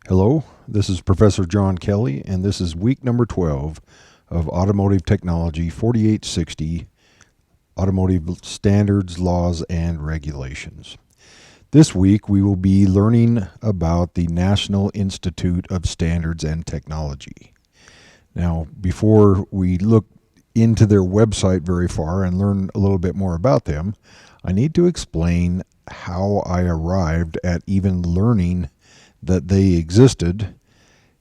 Hello, this is Professor John Kelly, and this is week number 12 of Automotive Technology 4860, Automotive Standards, Laws, and Regulations. This week we will be learning about the National Institute of Standards and Technology. Now, before we look into their website very far and learn a little bit more about them, I need to explain how I arrived at even learning that they existed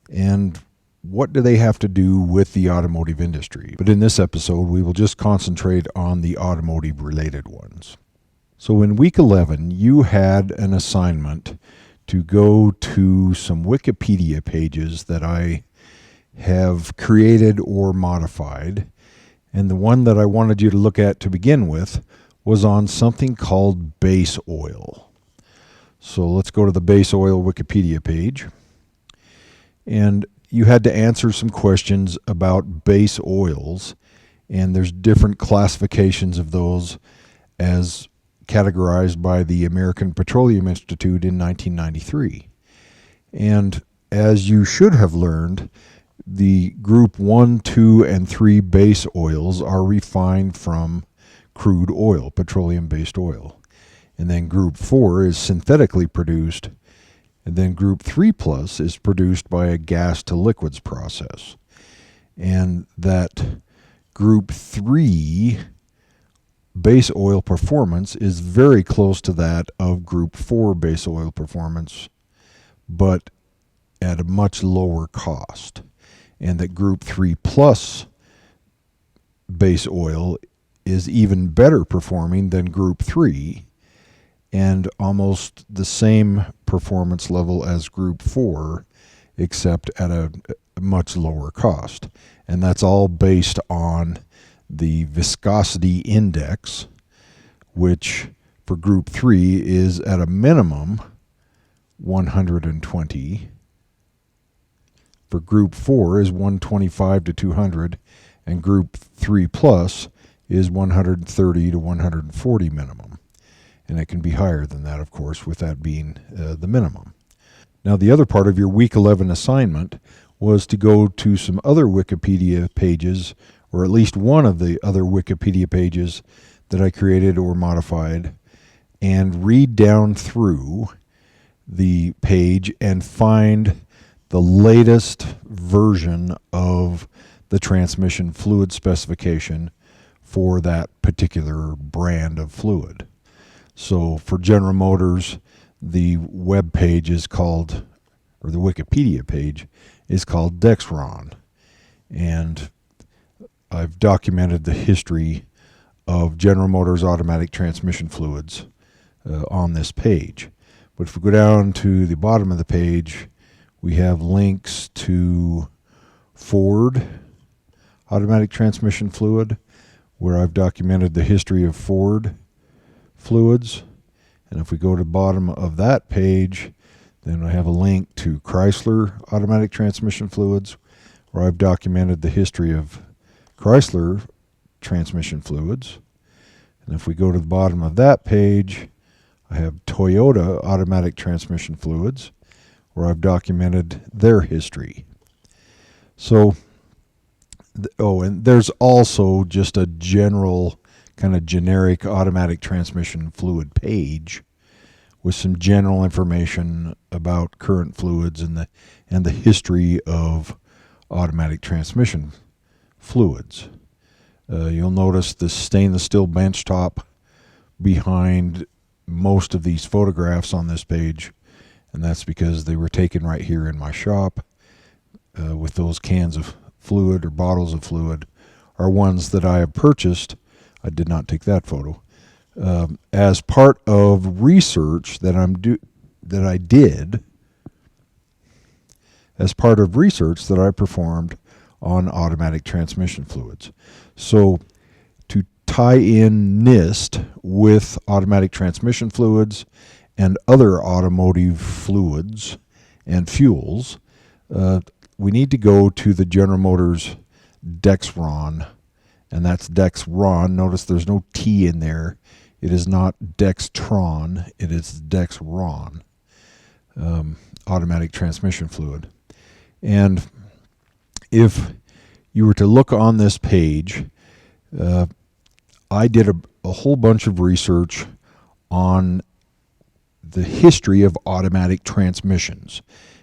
and what do they have to do with the automotive industry. But in this episode, we will just concentrate on the automotive related ones. So in week 11, you had an assignment to go to some Wikipedia pages that I have created or modified. And the one that I wanted you to look at to begin with was on something called base oil. So let's go to the base oil Wikipedia page. And you had to answer some questions about base oils, and there's different classifications of those as categorized by the American Petroleum Institute in 1993. And as you should have learned, the group 1, 2, and 3 base oils are refined from crude oil, petroleum-based oil. And then group 4 is synthetically produced, and then group 3 plus is produced by a gas to liquids process. And that group 3 base oil performance is very close to that of group 4 base oil performance, but at a much lower cost. And that group 3 plus base oil is even better performing than group 3, and almost the same performance level as group 4, except at a much lower cost. And that's all based on the viscosity index, which for group 3 is at a minimum 120. For group 4 is 125 to 200, and group 3 plus is 130 to 140 minimum. And it can be higher than that, of course, with that being the minimum. Now, the other part of your week 11 assignment was to go to some other Wikipedia pages, or at least one of the other Wikipedia pages that I created or modified, and read down through the page and find the latest version of the transmission fluid specification for that particular brand of fluid. So for General Motors, the web page is called, or the Wikipedia page is called DEXRON. And I've documented the history of General Motors automatic transmission fluids on this page. But if we go down to the bottom of the page, we have links to Ford automatic transmission fluid, where I've documented the history of Ford fluids. And if we go to the bottom of that page, then I have a link to Chrysler automatic transmission fluids, where I've documented the history of Chrysler transmission fluids. And if we go to the bottom of that page, I have Toyota automatic transmission fluids, where I've documented their history. So, and there's also just a general kind of generic automatic transmission fluid page with some general information about current fluids and the history of automatic transmission fluids. You'll notice the stainless steel bench top behind most of these photographs on this page, and that's because they were taken right here in my shop. With those cans of fluid or bottles of fluid are ones that I have purchased. I did not take that photo. As part of research that I did, as part of research that I performed on automatic transmission fluids. So to tie in NIST with automatic transmission fluids and other automotive fluids and fuels, we need to go to the General Motors DEXRON, and that's DEXRON. Notice there's no T in there. It is not Dextron, it is DEXRON. automatic transmission fluid. And if you were to look on this page, I did a whole bunch of research on the history of automatic transmissions.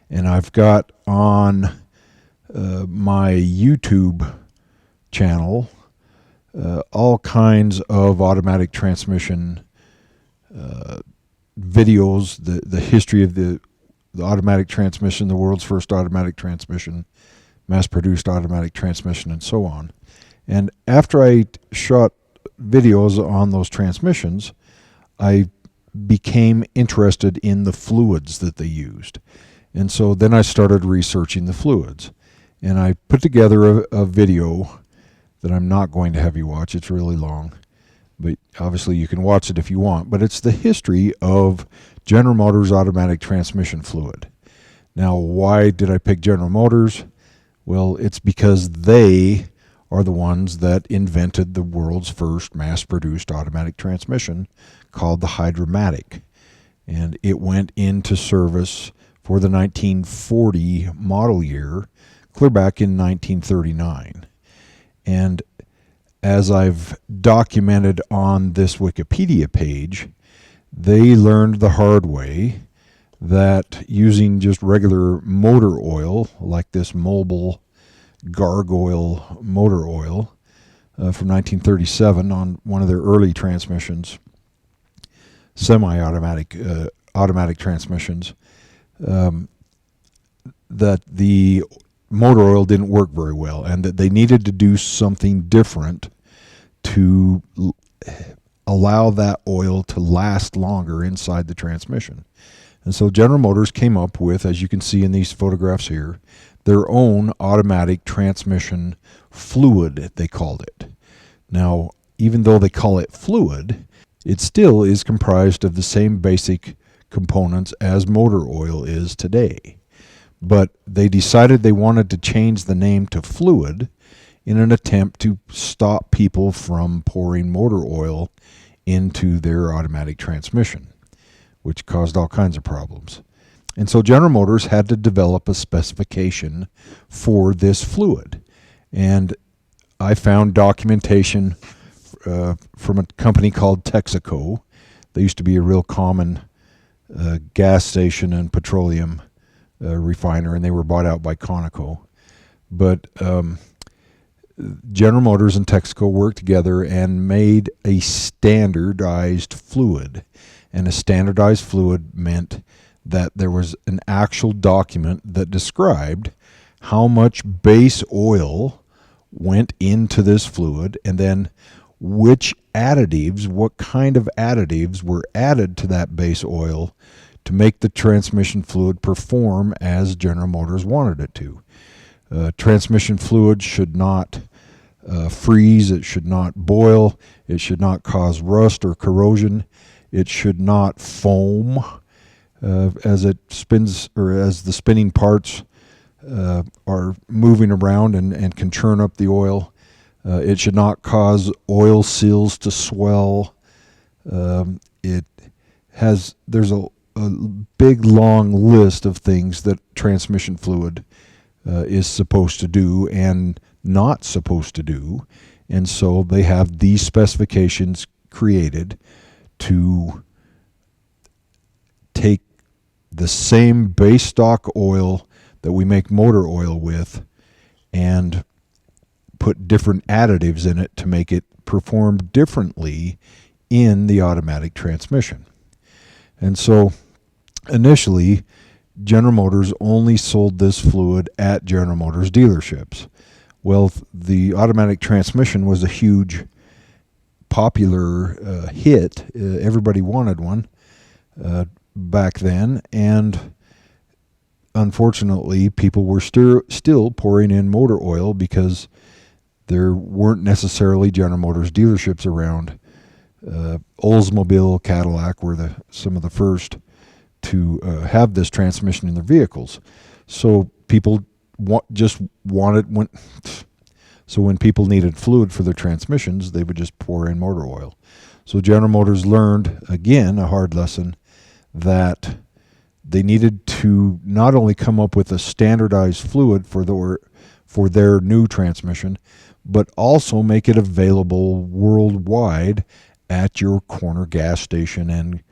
And I've got on my YouTube channel all kinds of automatic transmission videos, the history of the automatic transmission, the world's first automatic transmission, mass-produced automatic transmission, and so on. And after I shot videos on those transmissions, I became interested in the fluids that they used. And so then I started researching the fluids. And I put together a video that I'm not going to have you watch. It's really long. But obviously you can watch it if you want. But it's the history of General Motors automatic transmission fluid. Now, why did I pick General Motors? Well, it's because they are the ones that invented the world's first mass-produced automatic transmission called the Hydromatic. And it went into service for the 1940 model year, clear back in 1939. And as I've documented on this Wikipedia page, they learned the hard way that using just regular motor oil, like this Mobil Gargoyle motor oil from 1937 on one of their early transmissions, semi-automatic automatic transmissions, that the motor oil didn't work very well, and that they needed to do something different to allow that oil to last longer inside the transmission. And so General Motors came up with, as you can see in these photographs here, their own automatic transmission fluid, they called it. Now, even though they call it fluid, it still is comprised of the same basic components as motor oil is today. But they decided they wanted to change the name to fluid in an attempt to stop people from pouring motor oil into their automatic transmission, which caused all kinds of problems. And so General Motors had to develop a specification for this fluid. And I found documentation from a company called Texaco. They used to be a real common gas station and petroleum refiner, and they were bought out by Conoco. But General Motors and Texaco worked together and made a standardized fluid. And a standardized fluid meant that there was an actual document that described how much base oil went into this fluid, and then which additives, what kind of additives were added to that base oil to make the transmission fluid perform as General Motors wanted it to. Transmission fluid should not freeze, it should not boil, it should not cause rust or corrosion, it should not foam as it spins, or as the spinning parts are moving around and can churn up the oil. It should not cause oil seals to swell. There's a big long list of things that transmission fluid is supposed to do and not supposed to do. And so they have these specifications created to take the same base stock oil that we make motor oil with and put different additives in it to make it perform differently in the automatic transmission. And so initially, General Motors only sold this fluid at General Motors dealerships. Well, the automatic transmission was a huge popular hit. Everybody wanted one back then, and unfortunately people were still pouring in motor oil because there weren't necessarily General Motors dealerships around. Oldsmobile, Cadillac were some of the first to have this transmission in their vehicles. So people so when people needed fluid for their transmissions, they would just pour in motor oil. So General Motors learned, again, a hard lesson, that they needed to not only come up with a standardized fluid for their new transmission, but also make it available worldwide at your corner gas station and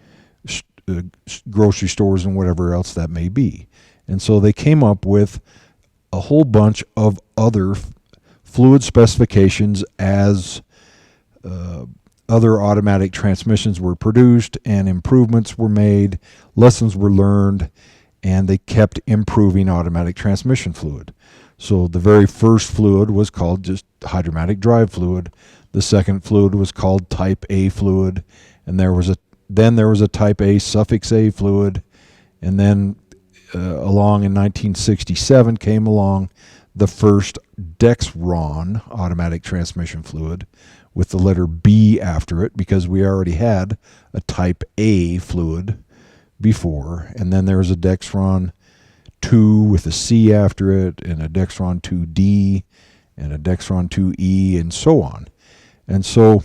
grocery stores and whatever else that may be. And so they came up with a whole bunch of other fluid specifications as other automatic transmissions were produced and improvements were made, lessons were learned, and they kept improving automatic transmission fluid. So the very first fluid was called just hydromatic drive fluid. The second fluid was called Type A fluid, and then there was a Type A suffix A fluid, and then along in 1967 came along the first DEXRON automatic transmission fluid with the letter B after it, because we already had a Type A fluid before. And then there was a DEXRON 2 with a C after it, and a DEXRON 2D, and a DEXRON 2E, and so on. And so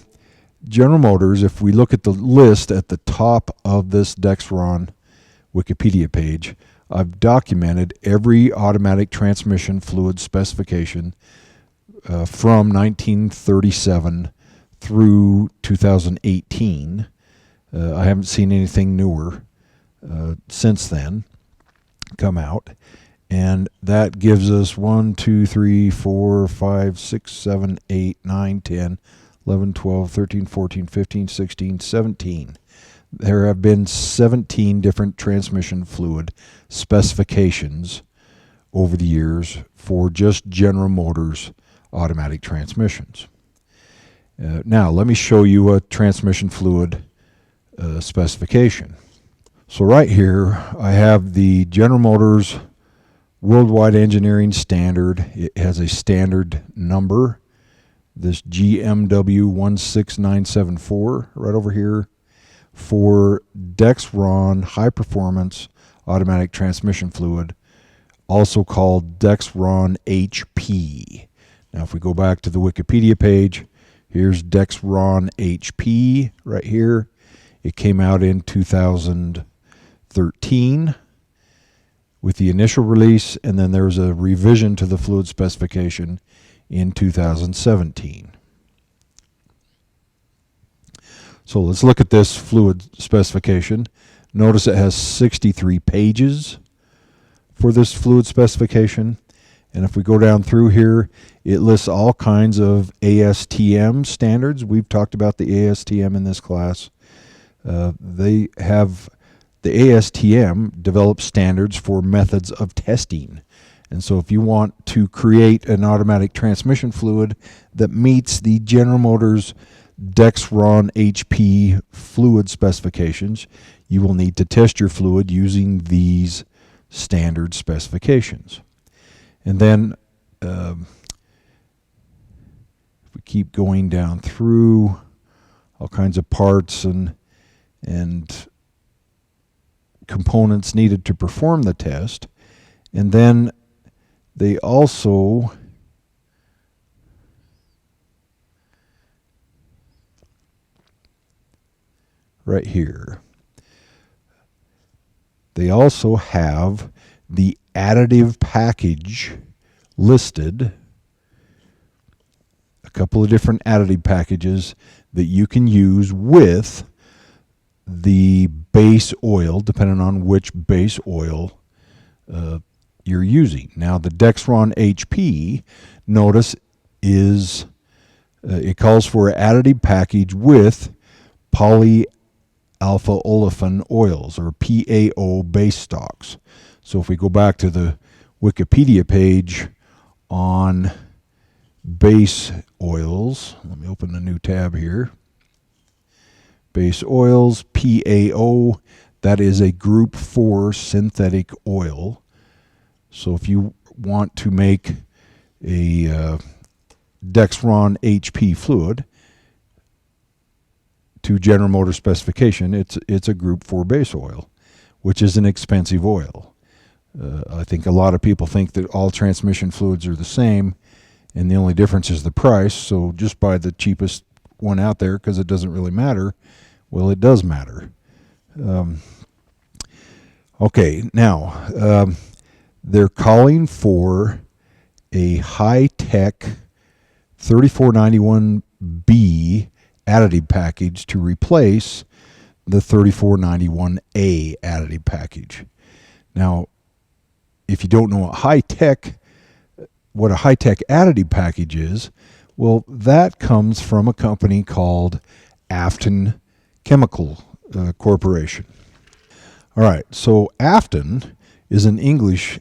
General Motors, if we look at the list at the top of this DEXRON Wikipedia page, I've documented every automatic transmission fluid specification from 1937 through 2018. I haven't seen anything newer since then come out. And that gives us 1, 2, 3, 4, 5, 6, 7, 8, 9, 10, 11, 12, 13, 14, 15, 16, 17. There have been 17 different transmission fluid specifications over the years for just General Motors automatic transmissions. Now, let me show you a transmission fluid specification. So right here, I have the General Motors Worldwide Engineering Standard. It has a standard number, this GMW 16974 right over here, for DEXRON high performance automatic transmission fluid, also called DEXRON HP. Now if we go back to the Wikipedia page, here's DEXRON HP right here. It came out in 2013 with the initial release, and then there was a revision to the fluid specification in 2017. So let's look at this fluid specification. Notice it has 63 pages for this fluid specification. And if we go down through here, it lists all kinds of ASTM standards. We've talked about the ASTM in this class. The ASTM develops standards for methods of testing. And so if you want to create an automatic transmission fluid that meets the General Motors DEXRON HP fluid specifications, you will need to test your fluid using these standard specifications. And then if we keep going down through all kinds of parts and components needed to perform the test, and then they also right here, they also have the additive package listed, a couple of different additive packages that you can use with the base oil, depending on which base oil you're using. Now the DEXRON HP, notice, is it calls for an additive package with polyalpholfein oils, or PAO base stocks. So if we go back to the Wikipedia page on base oils, let me open a new tab here. Base oils, PAO, that is a group 4 synthetic oil. So if you want to make a DEXRON HP fluid to General Motors specification, it's a group 4 base oil, which is an expensive oil. I think a lot of people think that all transmission fluids are the same, and the only difference is the price. So just buy the cheapest one out there because it doesn't really matter. Well, it does matter. Okay, now they're calling for a HiTEC 3491B additive package to replace the 3491A additive package. Now, if you don't know what a HiTEC additive package is, well, that comes from a company called Afton Chemical Corporation. All right, so Afton is an English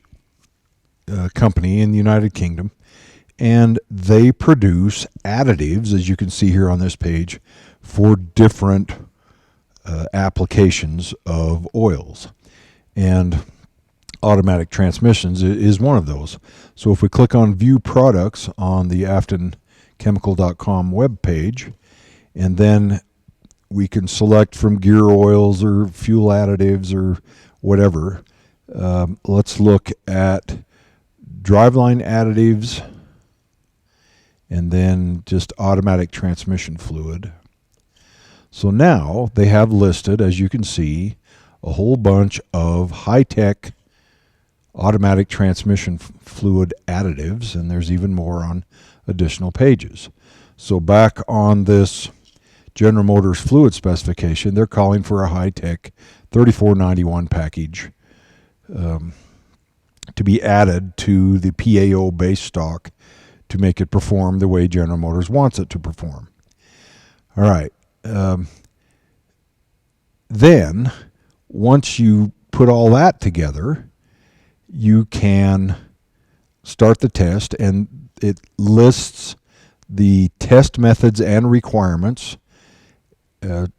company in the United Kingdom, and they produce additives, as you can see here on this page, for different applications of oils. And automatic transmissions is one of those. So if we click on View Products on the AftonChemical.com webpage, and then we can select from gear oils or fuel additives or whatever. Let's look at driveline additives and then just automatic transmission fluid. So now they have listed, as you can see, a whole bunch of HiTEC automatic transmission fluid additives, and there's even more on additional pages. So back on this General Motors fluid specification, they're calling for a HiTEC 3491 package to be added to the PAO base stock to make it perform the way General Motors wants it to perform. All right. Then, once you put all that together, you can start the test, and it lists the test methods and requirements,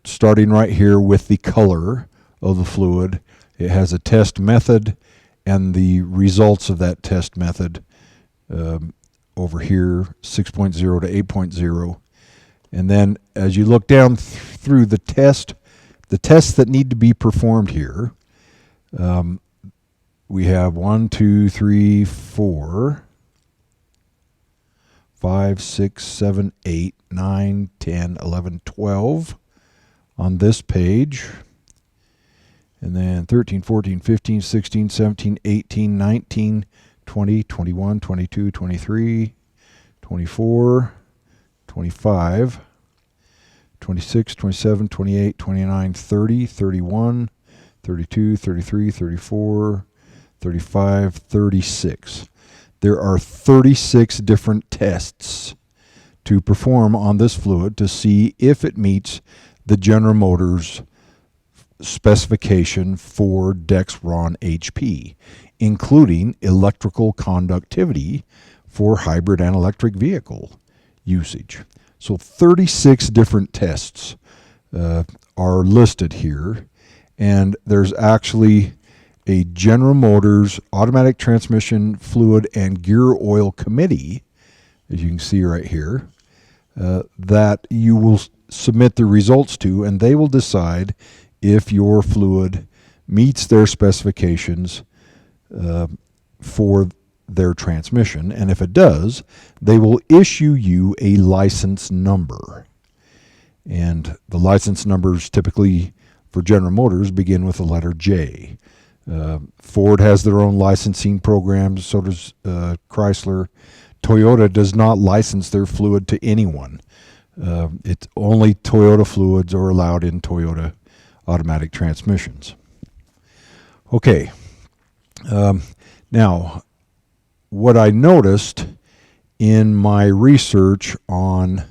starting right here with the color of the fluid. It has a test method and the results of that test method over here, 6.0 to 8.0. And then as you look down through the tests that need to be performed here, we have 1, 2, 3, 4, 5, 6, 7, 8, 9, 10, 11, 12 on this page. And then 13, 14, 15, 16, 17, 18, 19, 20, 21, 22, 23, 24, 25, 26, 27, 28, 29, 30, 31, 32, 33, 34, 35, 36. There are 36 different tests to perform on this fluid to see if it meets the General Motors specification for DEXRON HP, including electrical conductivity for hybrid and electric vehicle usage. So 36 different tests are listed here, and there's actually a General Motors automatic transmission fluid and gear oil committee, as you can see right here, that you will submit the results to, and they will decide if your fluid meets their specifications for their transmission. And if it does, they will issue you a license number. And the license numbers typically for General Motors begin with the letter J. Ford has their own licensing programs, so does Chrysler. Toyota does not license their fluid to anyone. It's only Toyota fluids are allowed in Toyota automatic transmissions. Okay. Now, what I noticed in my research on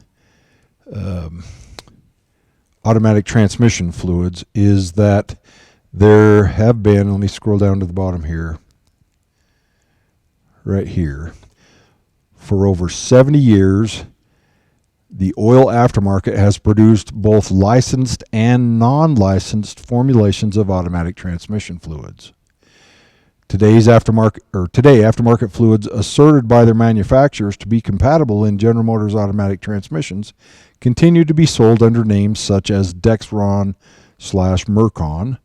automatic transmission fluids is that there have been, let me scroll down to the bottom here, right here, for over 70 years, the oil aftermarket has produced both licensed and non-licensed formulations of automatic transmission fluids. Today, aftermarket fluids asserted by their manufacturers to be compatible in General Motors automatic transmissions continue to be sold under names such as DEXRON/Mercon,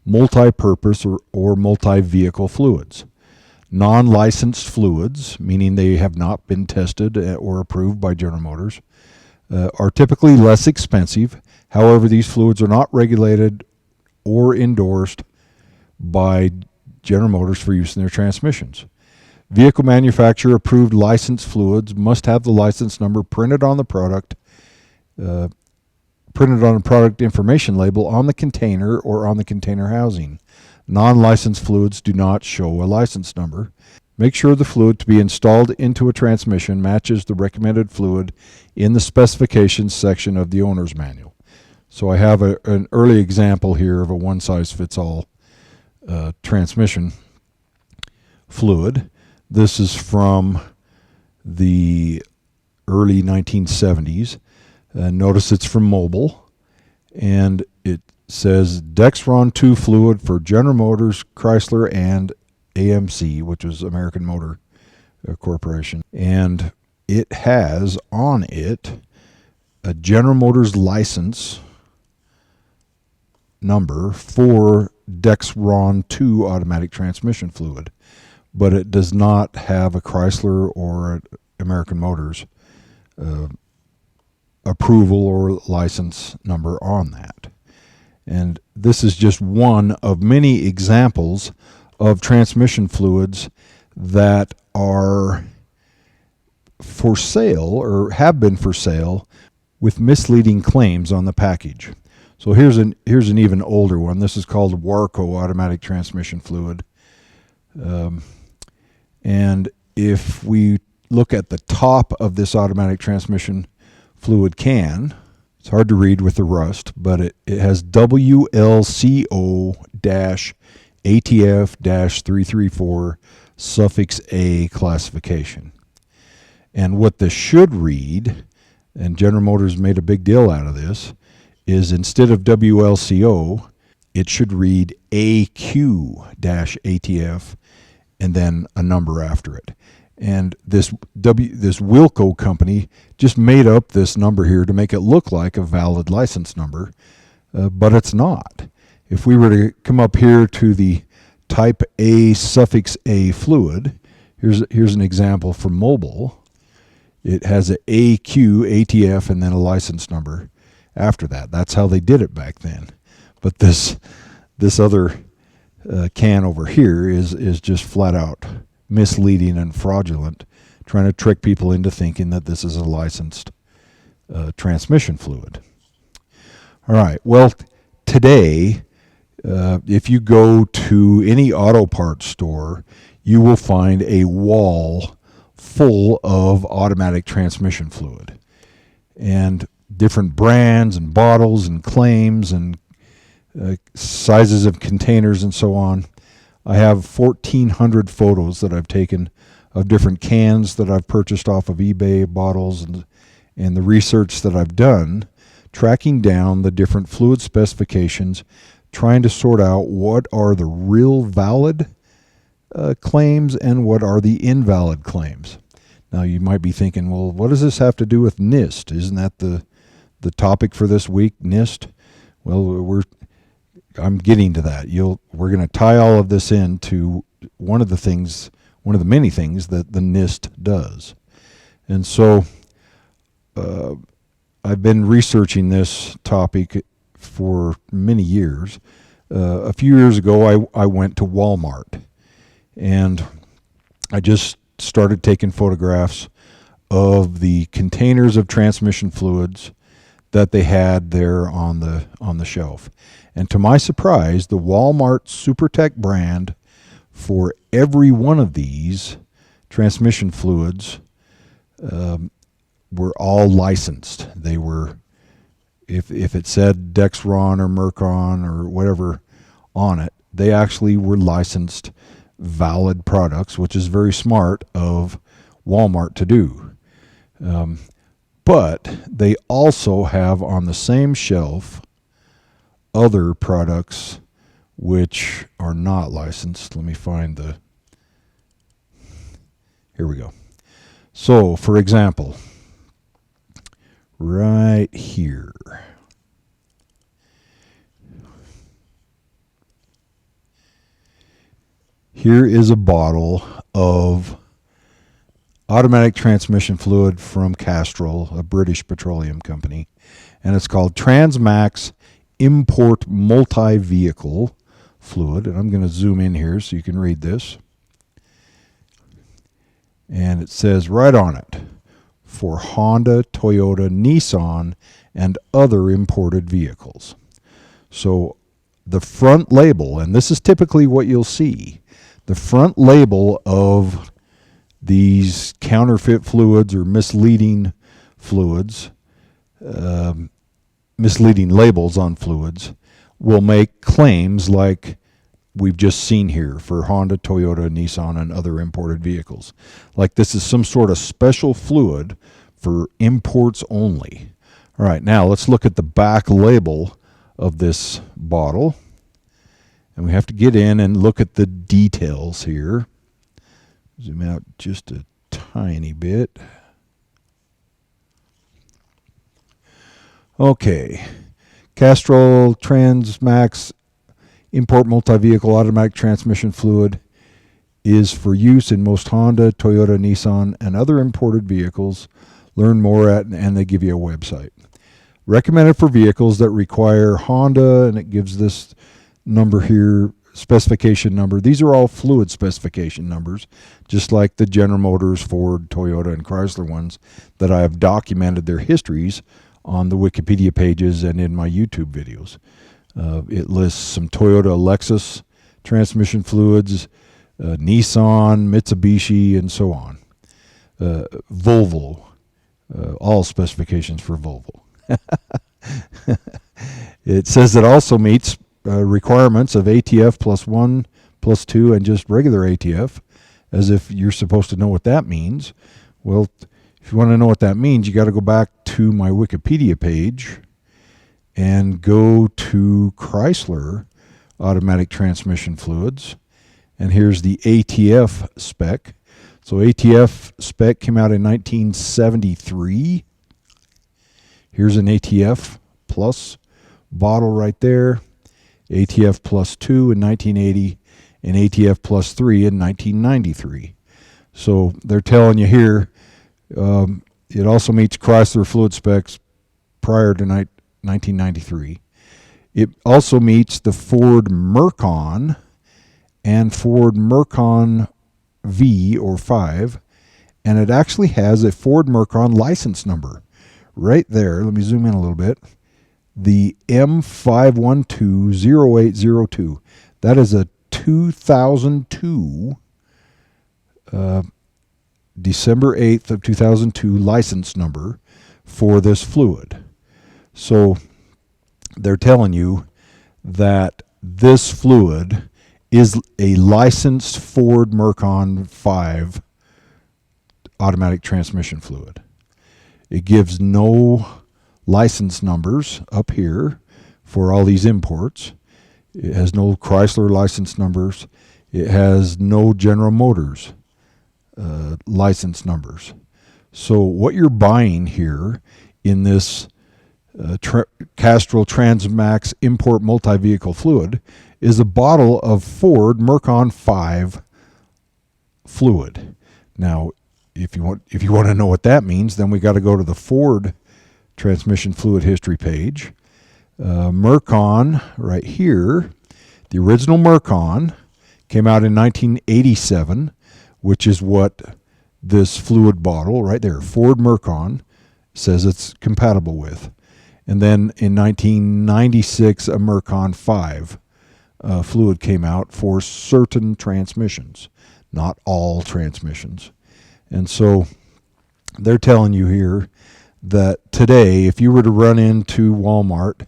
multi-purpose or multi-vehicle fluids. Non-licensed fluids, meaning they have not been tested or approved by General Motors, are typically less expensive. However, these fluids are not regulated or endorsed by General Motors for use in their transmissions. Vehicle manufacturer approved licensed fluids must have the license number printed on the product information label on the container or on the container housing. Non-licensed fluids do not show a license number. Make sure the fluid to be installed into a transmission matches the recommended fluid in the specifications section of the owner's manual. So I have an early example here of a one-size-fits-all transmission fluid. This is from the early 1970s. Notice it's from Mobil, and it says DEXRON 2 fluid for General Motors, Chrysler, and AMC, which is American Motor Corporation. And it has on it a General Motors license number for DEXRON 2 automatic transmission fluid, but it does not have a Chrysler or American Motors approval or license number on that. And this is just one of many examples of transmission fluids that are for sale or have been for sale with misleading claims on the package. So here's an even older one. This is called Warco automatic transmission fluid. And if we look at the top of this automatic transmission fluid can, it's hard to read with the rust, but it has WLCO-ATF-334 suffix A classification. And what this should read, and General Motors made a big deal out of this, is instead of WLCO, it should read AQ-ATF and then a number after it. And this Wilco company just made up this number here to make it look like a valid license number, but it's not. If we were to come up here to the type A suffix A fluid, here's an example from Mobil. It has a AQ, ATF, and then a license number after that. That's how they did it back then. But this other can over here is just flat out misleading and fraudulent, trying to trick people into thinking that this is a licensed transmission fluid. All right, well, today, if you go to any auto parts store, you will find a wall full of automatic transmission fluid. And different brands and bottles and claims and sizes of containers and so on. I have 1,400 photos that I've taken of different cans that I've purchased off of eBay, bottles, and the research that I've done, tracking down the different fluid specifications, trying to sort out what are the real valid claims and what are the invalid claims. Now you might be thinking, well, what does this have to do with NIST? Isn't that the topic for this week, NIST? Well, I'm getting to that. We're going to tie all of this into one of the many things that the NIST does. And so I've been researching this topic for many years. A few years ago, I went to Walmart, and I just started taking photographs of the containers of transmission fluids that they had there on the shelf. And to my surprise, the Walmart SuperTech brand for every one of these transmission fluids were all licensed. They were, if it said DEXRON or Mercon or whatever on it, they actually were licensed valid products, which is very smart of Walmart to do. But they also have on the same shelf other products which are not licensed. Let me find here we go. So, for example, right here, here is a bottle of automatic transmission fluid from Castrol, a British petroleum company, and it's called Transmax Import Multi-Vehicle fluid. And I'm going to zoom in here so you can read this. And it says right on it, for Honda, Toyota, Nissan, and other imported vehicles. So the front label, and this is typically what you'll see, the front label of these counterfeit fluids or misleading fluids, misleading labels on fluids, will make claims like we've just seen here for Honda, Toyota, Nissan, and other imported vehicles. Like this is some sort of special fluid for imports only. All right, now let's look at the back label of this bottle. And we have to get in and look at the details here. Zoom out just a tiny bit. Okay, Castrol Transmax Import Multi-Vehicle Automatic Transmission Fluid is for use in most Honda, Toyota, Nissan, and other imported vehicles. Learn more at, and they give you a website. Recommended for vehicles that require Honda, and it gives this number here, specification number. These are all fluid specification numbers, just like the General Motors, Ford, Toyota, and Chrysler ones that I have documented their histories on the Wikipedia pages and in my YouTube videos. It lists some Toyota, Lexus transmission fluids, Nissan, Mitsubishi, and so on. Volvo, all specifications for Volvo. It says it also meets requirements of ATF +1, +2, and just regular ATF, as if you're supposed to know what that means. Well, if you want to know what that means, you got to go back to my Wikipedia page and go to Chrysler automatic transmission fluids. And here's the ATF spec. So ATF spec came out in 1973. Here's an ATF Plus bottle right there. ATF +2 in 1980 and ATF +3 in 1993. So they're telling you here, it also meets Chrysler fluid specs prior to 1993. It also meets the Ford Mercon and Ford Mercon V or 5, and it actually has a Ford Mercon license number right there. Let me zoom in a little bit. The M5120802. That is a 2002, December 8th of 2002 license number for this fluid. So they're telling you that this fluid is a licensed Ford Mercon 5 automatic transmission fluid. It gives no license numbers up here for all these imports. It has no Chrysler license numbers. It has no General Motors license numbers. So what you're buying here in this Castrol Transmax Import Multi-Vehicle Fluid is a bottle of Ford Mercon 5 fluid. Now, if you want to know what that means, then we got to go to the Ford transmission fluid history page. Mercon right here, the original Mercon came out in 1987, which is what this fluid bottle right there, Ford Mercon, says it's compatible with. And then in 1996, a Mercon 5 fluid came out for certain transmissions, not all transmissions. And so they're telling you here that today, if you were to run into Walmart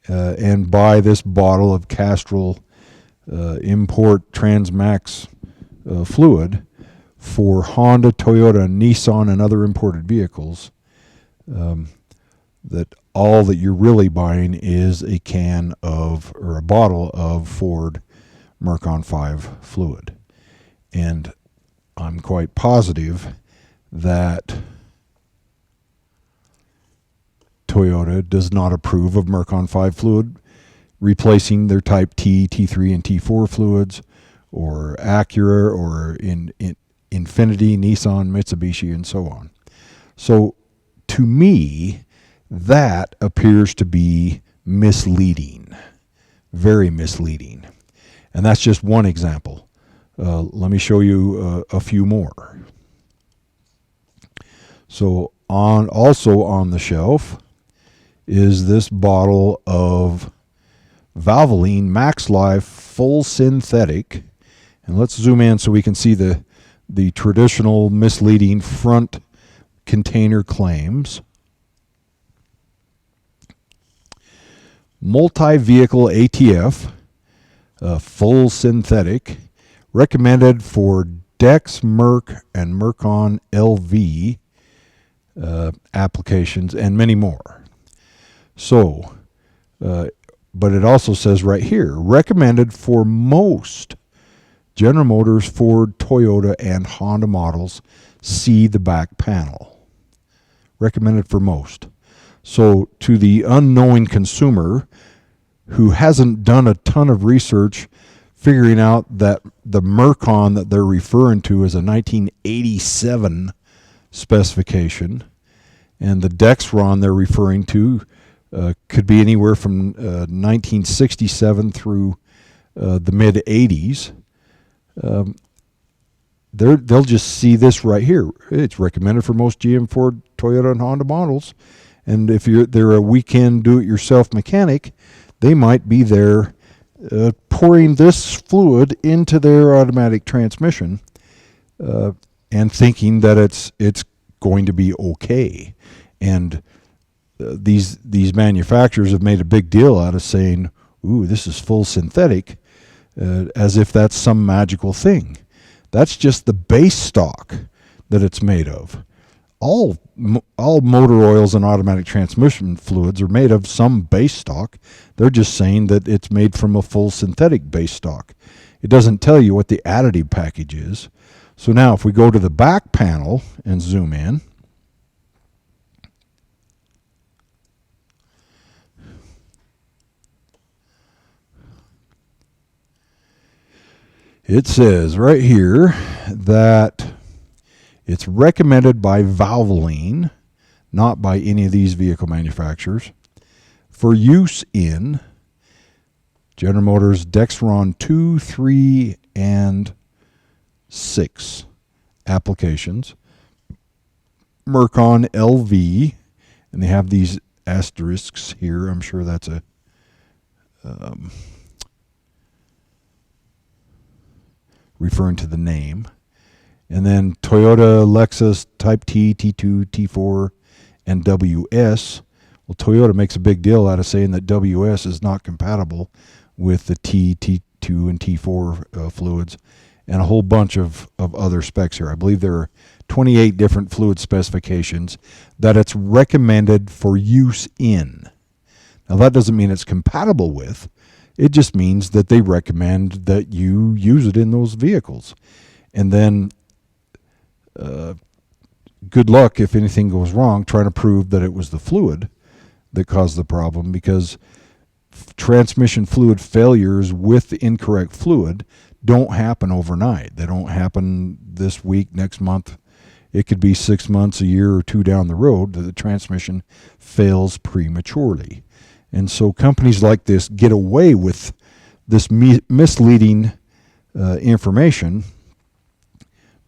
and buy this bottle of Castrol Import Transmax fluid for Honda, Toyota, Nissan, and other imported vehicles, that all that you're really buying is a can of, or a bottle of Ford Mercon 5 fluid. And I'm quite positive that Toyota does not approve of Mercon 5 fluid replacing their Type T, T3, and T4 fluids, or Acura, or in Infiniti, Nissan, Mitsubishi, and so on. So to me, that appears to be misleading, very misleading. And that's just one example. Let me show you a few more. So also on the shelf is this bottle of Valvoline Max Life Full Synthetic. And let's zoom in so we can see the traditional misleading front container claims. Multi-vehicle ATF, full synthetic, recommended for Dex, Merc, and Mercon LV applications, and many more. So, but it also says right here, recommended for most General Motors, Ford, Toyota, and Honda models. See the back panel. Recommended for most. So to the unknowing consumer who hasn't done a ton of research figuring out that the Mercon that they're referring to is a 1987 specification, and the DEXRON they're referring to could be anywhere from 1967 through the mid-80s. They'll just see this right here. It's recommended for most GM, Ford, Toyota, and Honda models. And if they're a weekend do-it-yourself mechanic, they might be there pouring this fluid into their automatic transmission and thinking that it's going to be okay. And these manufacturers have made a big deal out of saying, "Ooh, this is full synthetic," as if that's some magical thing. That's just the base stock that it's made of. All motor oils and automatic transmission fluids are made of some base stock. They're just saying that it's made from a full synthetic base stock. It doesn't tell you what the additive package is. So now if we go to the back panel and zoom in, it says right here that it's recommended by Valvoline, not by any of these vehicle manufacturers, for use in General Motors DEXRON 2, 3, and 6 applications. Mercon LV, and they have these asterisks here. I'm sure that's a referring to the name. And then Toyota, Lexus, Type T, T2, T4, and WS. Well, Toyota makes a big deal out of saying that WS is not compatible with the T, T2, and T4 fluids, and a whole bunch of other specs here. I believe there are 28 different fluid specifications that it's recommended for use in. Now, that doesn't mean it's compatible with. It just means that they recommend that you use it in those vehicles. And then good luck if anything goes wrong trying to prove that it was the fluid that caused the problem, because transmission fluid failures with the incorrect fluid don't happen overnight. They don't happen this week, next month. It could be 6 months, a year, or two down the road that the transmission fails prematurely. And so companies like this get away with this misleading information,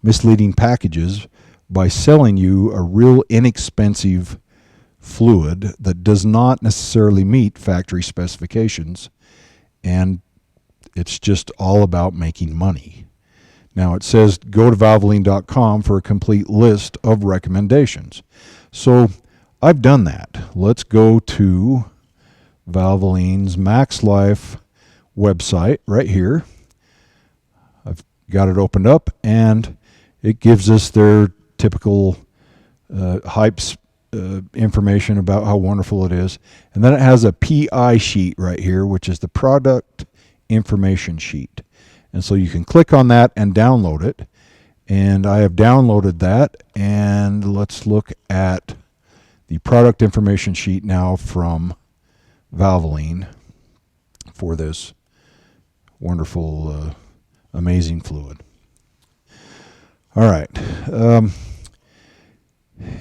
misleading packages, by selling you a real inexpensive fluid that does not necessarily meet factory specifications, and it's just all about making money. Now it says go to Valvoline.com for a complete list of recommendations. So I've done that. Let's go to Valvoline's Max Life website right here. I've got it opened up, and it gives us their typical hype information about how wonderful it is. And then it has a PI sheet right here, which is the Product Information sheet. And so you can click on that and download it. And I have downloaded that. And let's look at the Product Information sheet now from Valvoline for this wonderful, amazing fluid. All right.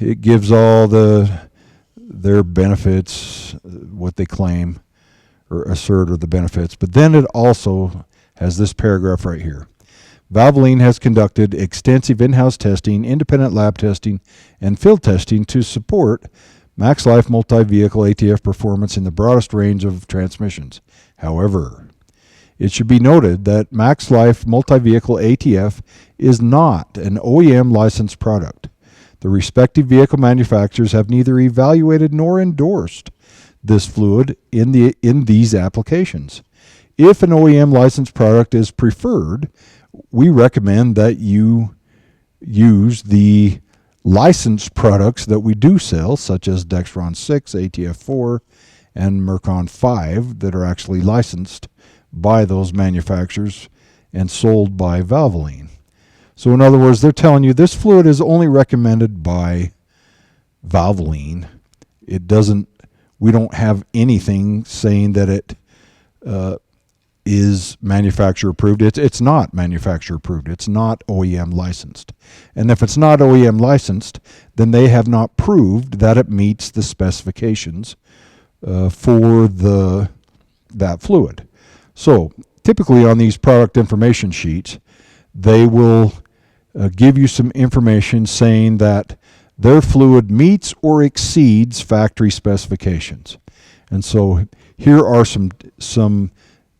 It gives all their benefits, what they claim or assert are the benefits, but then it also has this paragraph right here. Valvoline has conducted extensive in-house testing, independent lab testing, and field testing to support max life multi-vehicle ATF performance in the broadest range of transmissions. However, it should be noted that max life multi-vehicle ATF is not an OEM licensed product. The respective vehicle manufacturers have neither evaluated nor endorsed this fluid in these applications. If an OEM licensed product is preferred, we recommend that you use the licensed products that we do sell, such as DEXRON 6, ATF 4, and Mercon 5, that are actually licensed by those manufacturers and sold by Valvoline. So in other words, they're telling you this fluid is only recommended by Valvoline. We don't have anything saying that it is manufacturer approved. It's not manufacturer approved. It's not OEM licensed. And if it's not OEM licensed, then they have not proved that it meets the specifications for that fluid. So typically on these product information sheets, they will give you some information saying that their fluid meets or exceeds factory specifications. And so here are some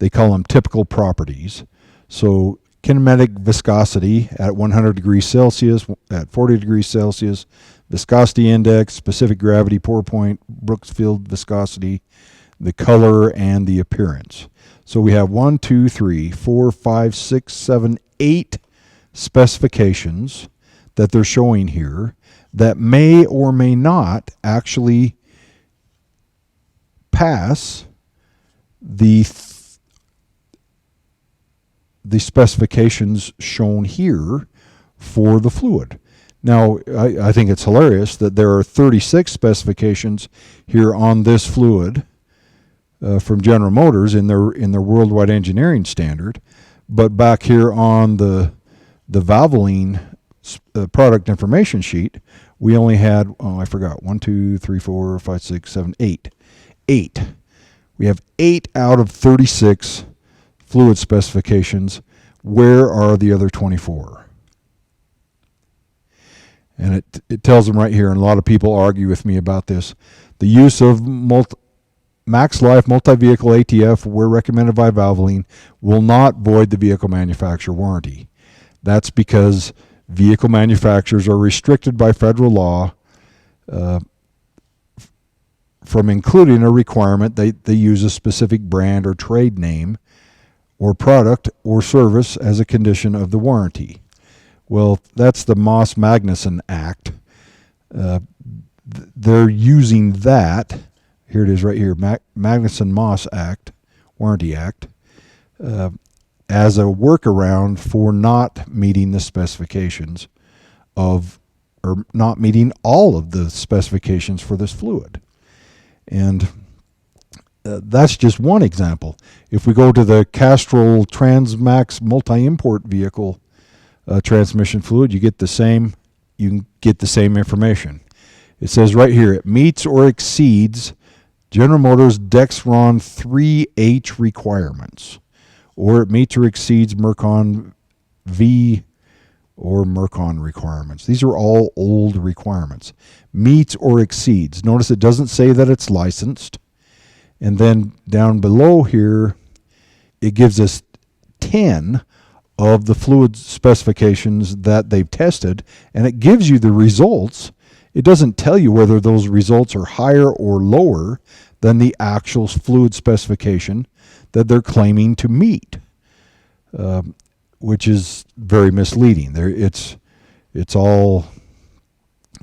they call them typical properties. So kinematic viscosity at 100 degrees Celsius, at 40 degrees Celsius, viscosity index, specific gravity, pour point, Brooksfield viscosity, the color, and the appearance. So we have 1, 2, 3, 4, 5, 6, 7, 8 specifications that they're showing here that may or may not actually pass the specifications shown here for the fluid. Now, I think it's hilarious that there are 36 specifications here on this fluid from General Motors in their worldwide engineering standard, but back here on the Valvoline product information sheet, we only had, 1, 2, 3, 4, 5, 6, 7, 8. 8. We have 8 out of 36 fluid specifications. Where are the other 24? And it tells them right here, and a lot of people argue with me about this. The use of max life multi-vehicle ATF, where recommended by Valvoline, will not void the vehicle manufacturer warranty. That's because vehicle manufacturers are restricted by federal law from including a requirement they use a specific brand or trade name or product or service as a condition of the warranty. Well, that's the Moss-Magnuson Act. They're using that, here it is right here, Magnuson-Moss Act, Warranty Act, as a workaround for not meeting the specifications or not meeting all of the specifications for this fluid. And that's just one example. If we go to the Castrol Transmax multi-import vehicle transmission fluid, you can get the same information. It says right here, it meets or exceeds General Motors DEXRON 3H requirements, or it meets or exceeds Mercon V or Mercon requirements. These are all old requirements. Meets or exceeds. Notice it doesn't say that it's licensed. And then down below here, it gives us 10 of the fluid specifications that they've tested, and it gives you the results. It doesn't tell you whether those results are higher or lower than the actual fluid specification that they're claiming to meet, which is very misleading. It's all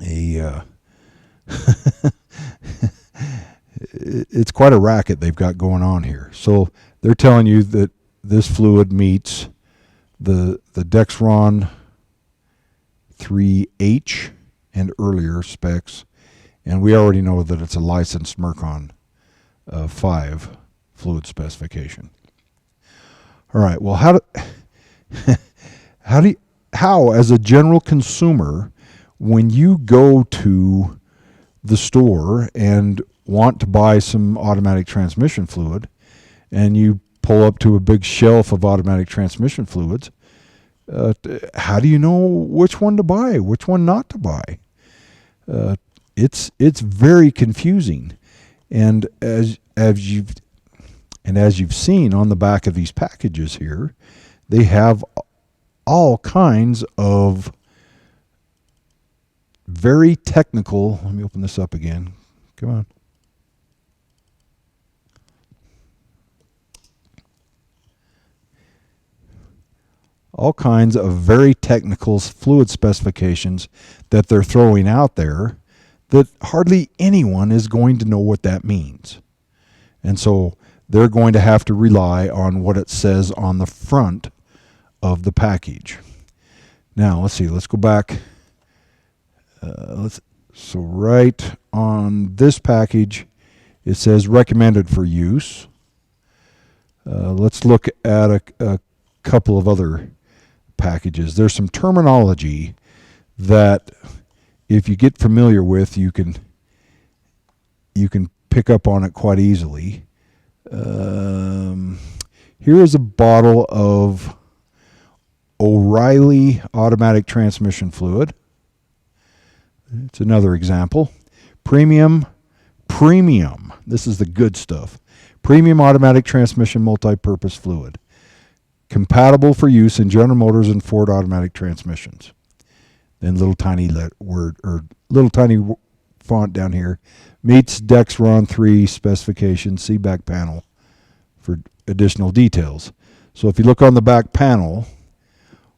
a it's quite a racket they've got going on here. So they're telling you that this fluid meets the DEXRON 3H and earlier specs, and we already know that it's a licensed Mercon 5 fluid specification. All right, well, how as a general consumer, when you go to the store and want to buy some automatic transmission fluid, and you pull up to a big shelf of automatic transmission fluids. How do you know which one to buy, which one not to buy? It's very confusing, and as you've seen on the back of these packages here, they have all kinds of very technical. Let me open this up again. Come on. All kinds of very technical fluid specifications that they're throwing out there that hardly anyone is going to know what that means. And so they're going to have to rely on what it says on the front of the package. Now, let's see. Let's go back. So right on this package, it says recommended for use. Let's look at a couple of other packages. There's some terminology that if you get familiar with, you can pick up on it quite easily. Here is a bottle of O'Reilly automatic transmission fluid. It's another example. Premium. This is the good stuff. Premium automatic transmission multi-purpose fluid. Compatible for use in General Motors and Ford automatic transmissions. Then little tiny little tiny font down here. Meets DEXRON 3 specification. See back panel for additional details. So if you look on the back panel,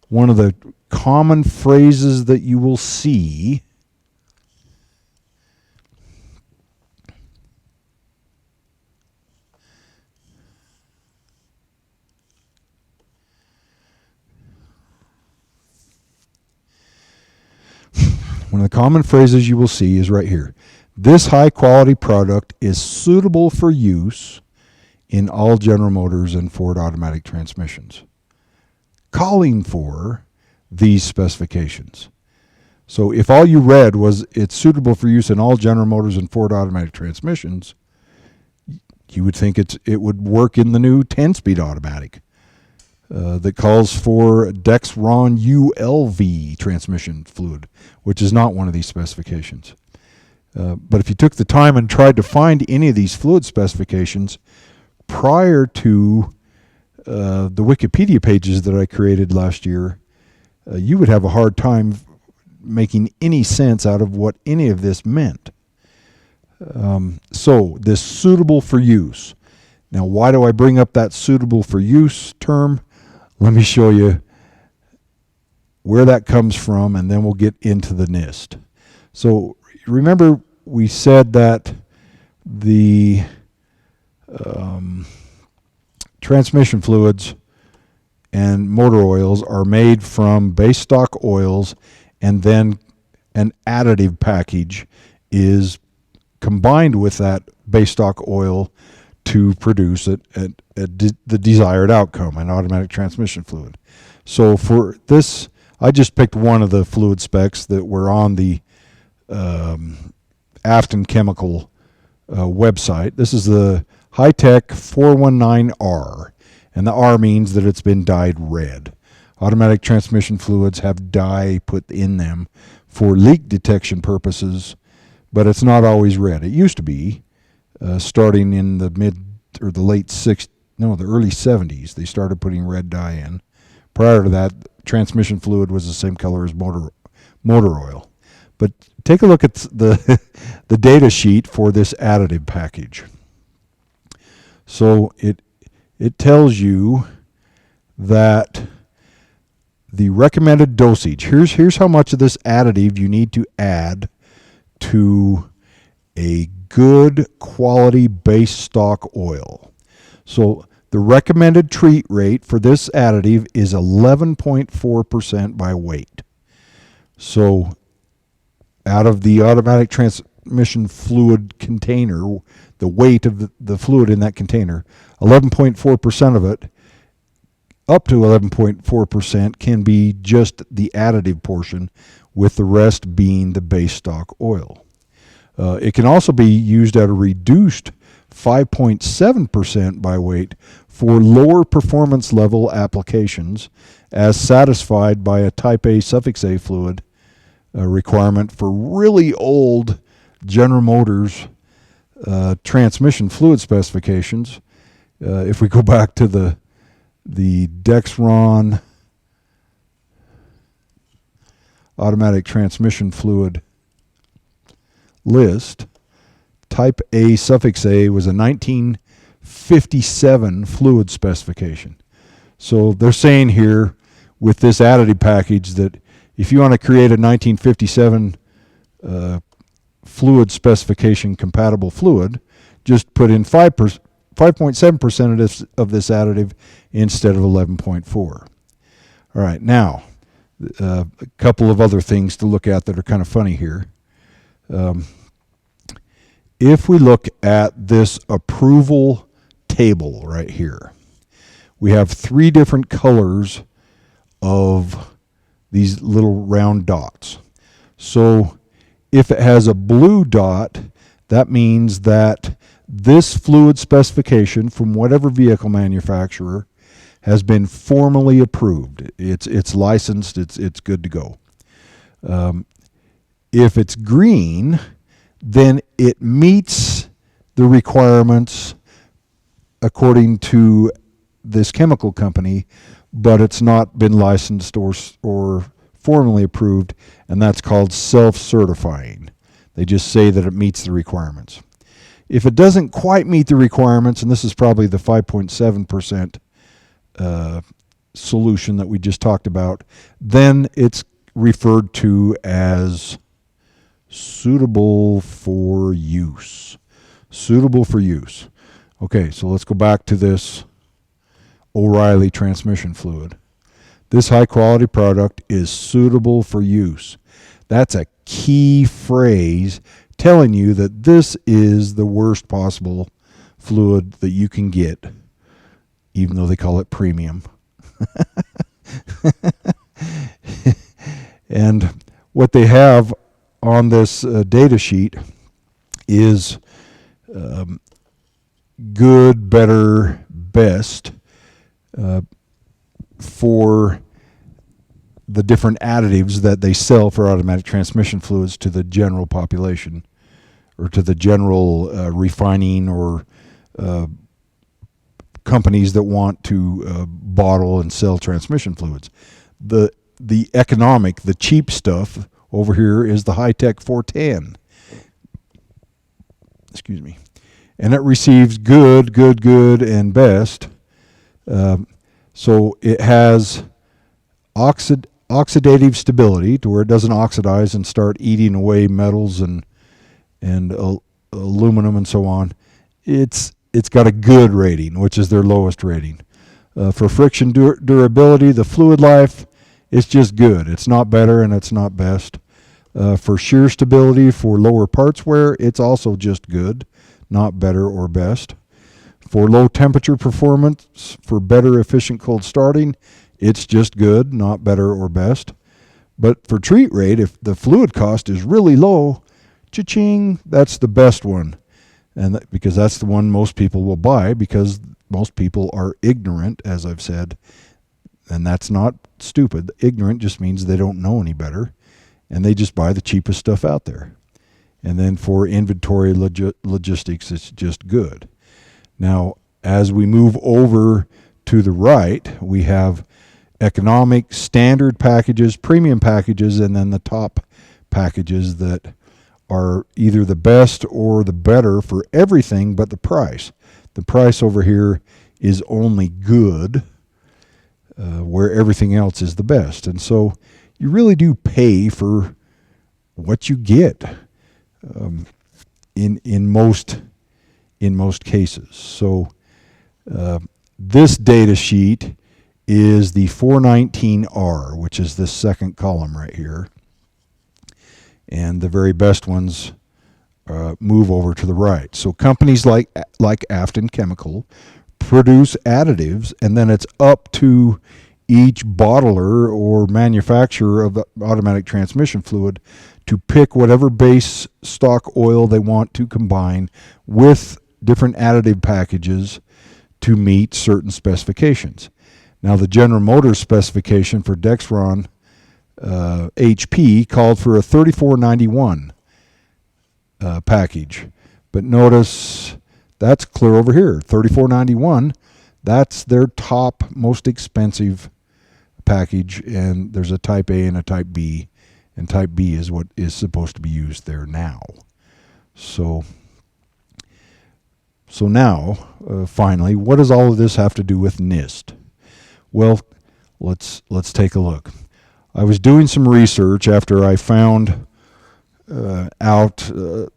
one of the common phrases that you will see is right here. This high quality product is suitable for use in all General Motors and Ford automatic transmissions. Calling for these specifications. So if all you read was it's suitable for use in all General Motors and Ford automatic transmissions, you would think it would work in the new 10-speed automatic that calls for DEXRON ULV transmission fluid, which is not one of these specifications. But if you took the time and tried to find any of these fluid specifications prior to the Wikipedia pages that I created last year, you would have a hard time making any sense out of what any of this meant. So this suitable for use. Now, why do I bring up that suitable for use term? Let me show you where that comes from, and then we'll get into the NIST. So remember we said that the transmission fluids and motor oils are made from base stock oils, and then an additive package is combined with that base stock oil to produce the desired outcome, an automatic transmission fluid. So for this, I just picked one of the fluid specs that were on the Afton Chemical website. This is the HiTEC 419R, and the R means that it's been dyed red. Automatic transmission fluids have dye put in them for leak detection purposes, but it's not always red. It used to be, starting in the early 70s, they started putting red dye in. Prior to that, transmission fluid was the same color as motor oil. But take a look at the data sheet for this additive package. So it tells you that the recommended dosage, here's how much of this additive you need to add to a good quality base stock oil. So the recommended treat rate for this additive is 11.4% by weight. So out of the automatic transmission fluid container, the weight of the fluid in that container, 11.4% of it, up to 11.4%, can be just the additive portion, with the rest being the base stock oil. It can also be used at a reduced 5.7% by weight for lower performance level applications as satisfied by a Type A suffix A fluid requirement for really old General Motors transmission fluid specifications. If we go back to the DEXRON automatic transmission fluid list, Type A suffix A was a 1957 fluid specification. So they're saying here with this additive package that if you want to create a 1957 fluid specification compatible fluid, just put in 5.7% of this additive instead of 11.4. All right, now a couple of other things to look at that are kind of funny here. If we look at this approval table right here, we have 3 different colors of these little round dots. So if it has a blue dot, that means that this fluid specification from whatever vehicle manufacturer has been formally approved. It's licensed, it's good to go. If it's green, then it meets the requirements according to this chemical company, but it's not been licensed or formally approved, and that's called self-certifying. They just say that it meets the requirements. If it doesn't quite meet the requirements, and this is probably the 5.7% solution that we just talked about, then it's referred to as suitable for use. Suitable for use. Okay, so let's go back to this O'Reilly transmission fluid. This high quality product is suitable for use. That's a key phrase telling you that this is the worst possible fluid that you can get, even though they call it premium. And what they have on this data sheet is good, better, best for the different additives that they sell for automatic transmission fluids to the general population, or to the general refining or companies that want to bottle and sell transmission fluids. The economic, the cheap stuff over here is the HiTEC 410. Excuse me. And it receives good, good, good, and best. So it has oxidative stability to where it doesn't oxidize and start eating away metals and aluminum and so on. It's got a good rating, which is their lowest rating. For friction durability, the fluid life, it's just good. It's not better and it's not best. For shear stability, for lower parts wear, it's also just good, not better or best. For low temperature performance, for better efficient cold starting, it's just good, not better or best. But for treat rate, if the fluid cost is really low, cha-ching, that's the best one. And because that's the one most people will buy, because most people are ignorant, as I've said. And that's not stupid. Ignorant just means they don't know any better, and they just buy the cheapest stuff out there. And then for inventory logistics, it's just good. Now, as we move over to the right, we have economic, standard packages, premium packages, and then the top packages that are either the best or the better for everything but the price. The price over here is only good, where everything else is the best. And so you really do pay for what you get in most cases. So this data sheet is the 419R, which is this second column right here. And the very best ones move over to the right. So companies like Afton Chemical produce additives, and then it's up to each bottler or manufacturer of the automatic transmission fluid to pick whatever base stock oil they want to combine with different additive packages to meet certain specifications. Now, the General Motors specification for DEXRON HP called for a 3491 package. But notice that's clear over here. 3491, that's their top, most expensive package, and there's a Type A and a Type B, and Type B is what is supposed to be used there now. So now, finally, what does all of this have to do with NIST? Well, let's take a look. I was doing some research after I found out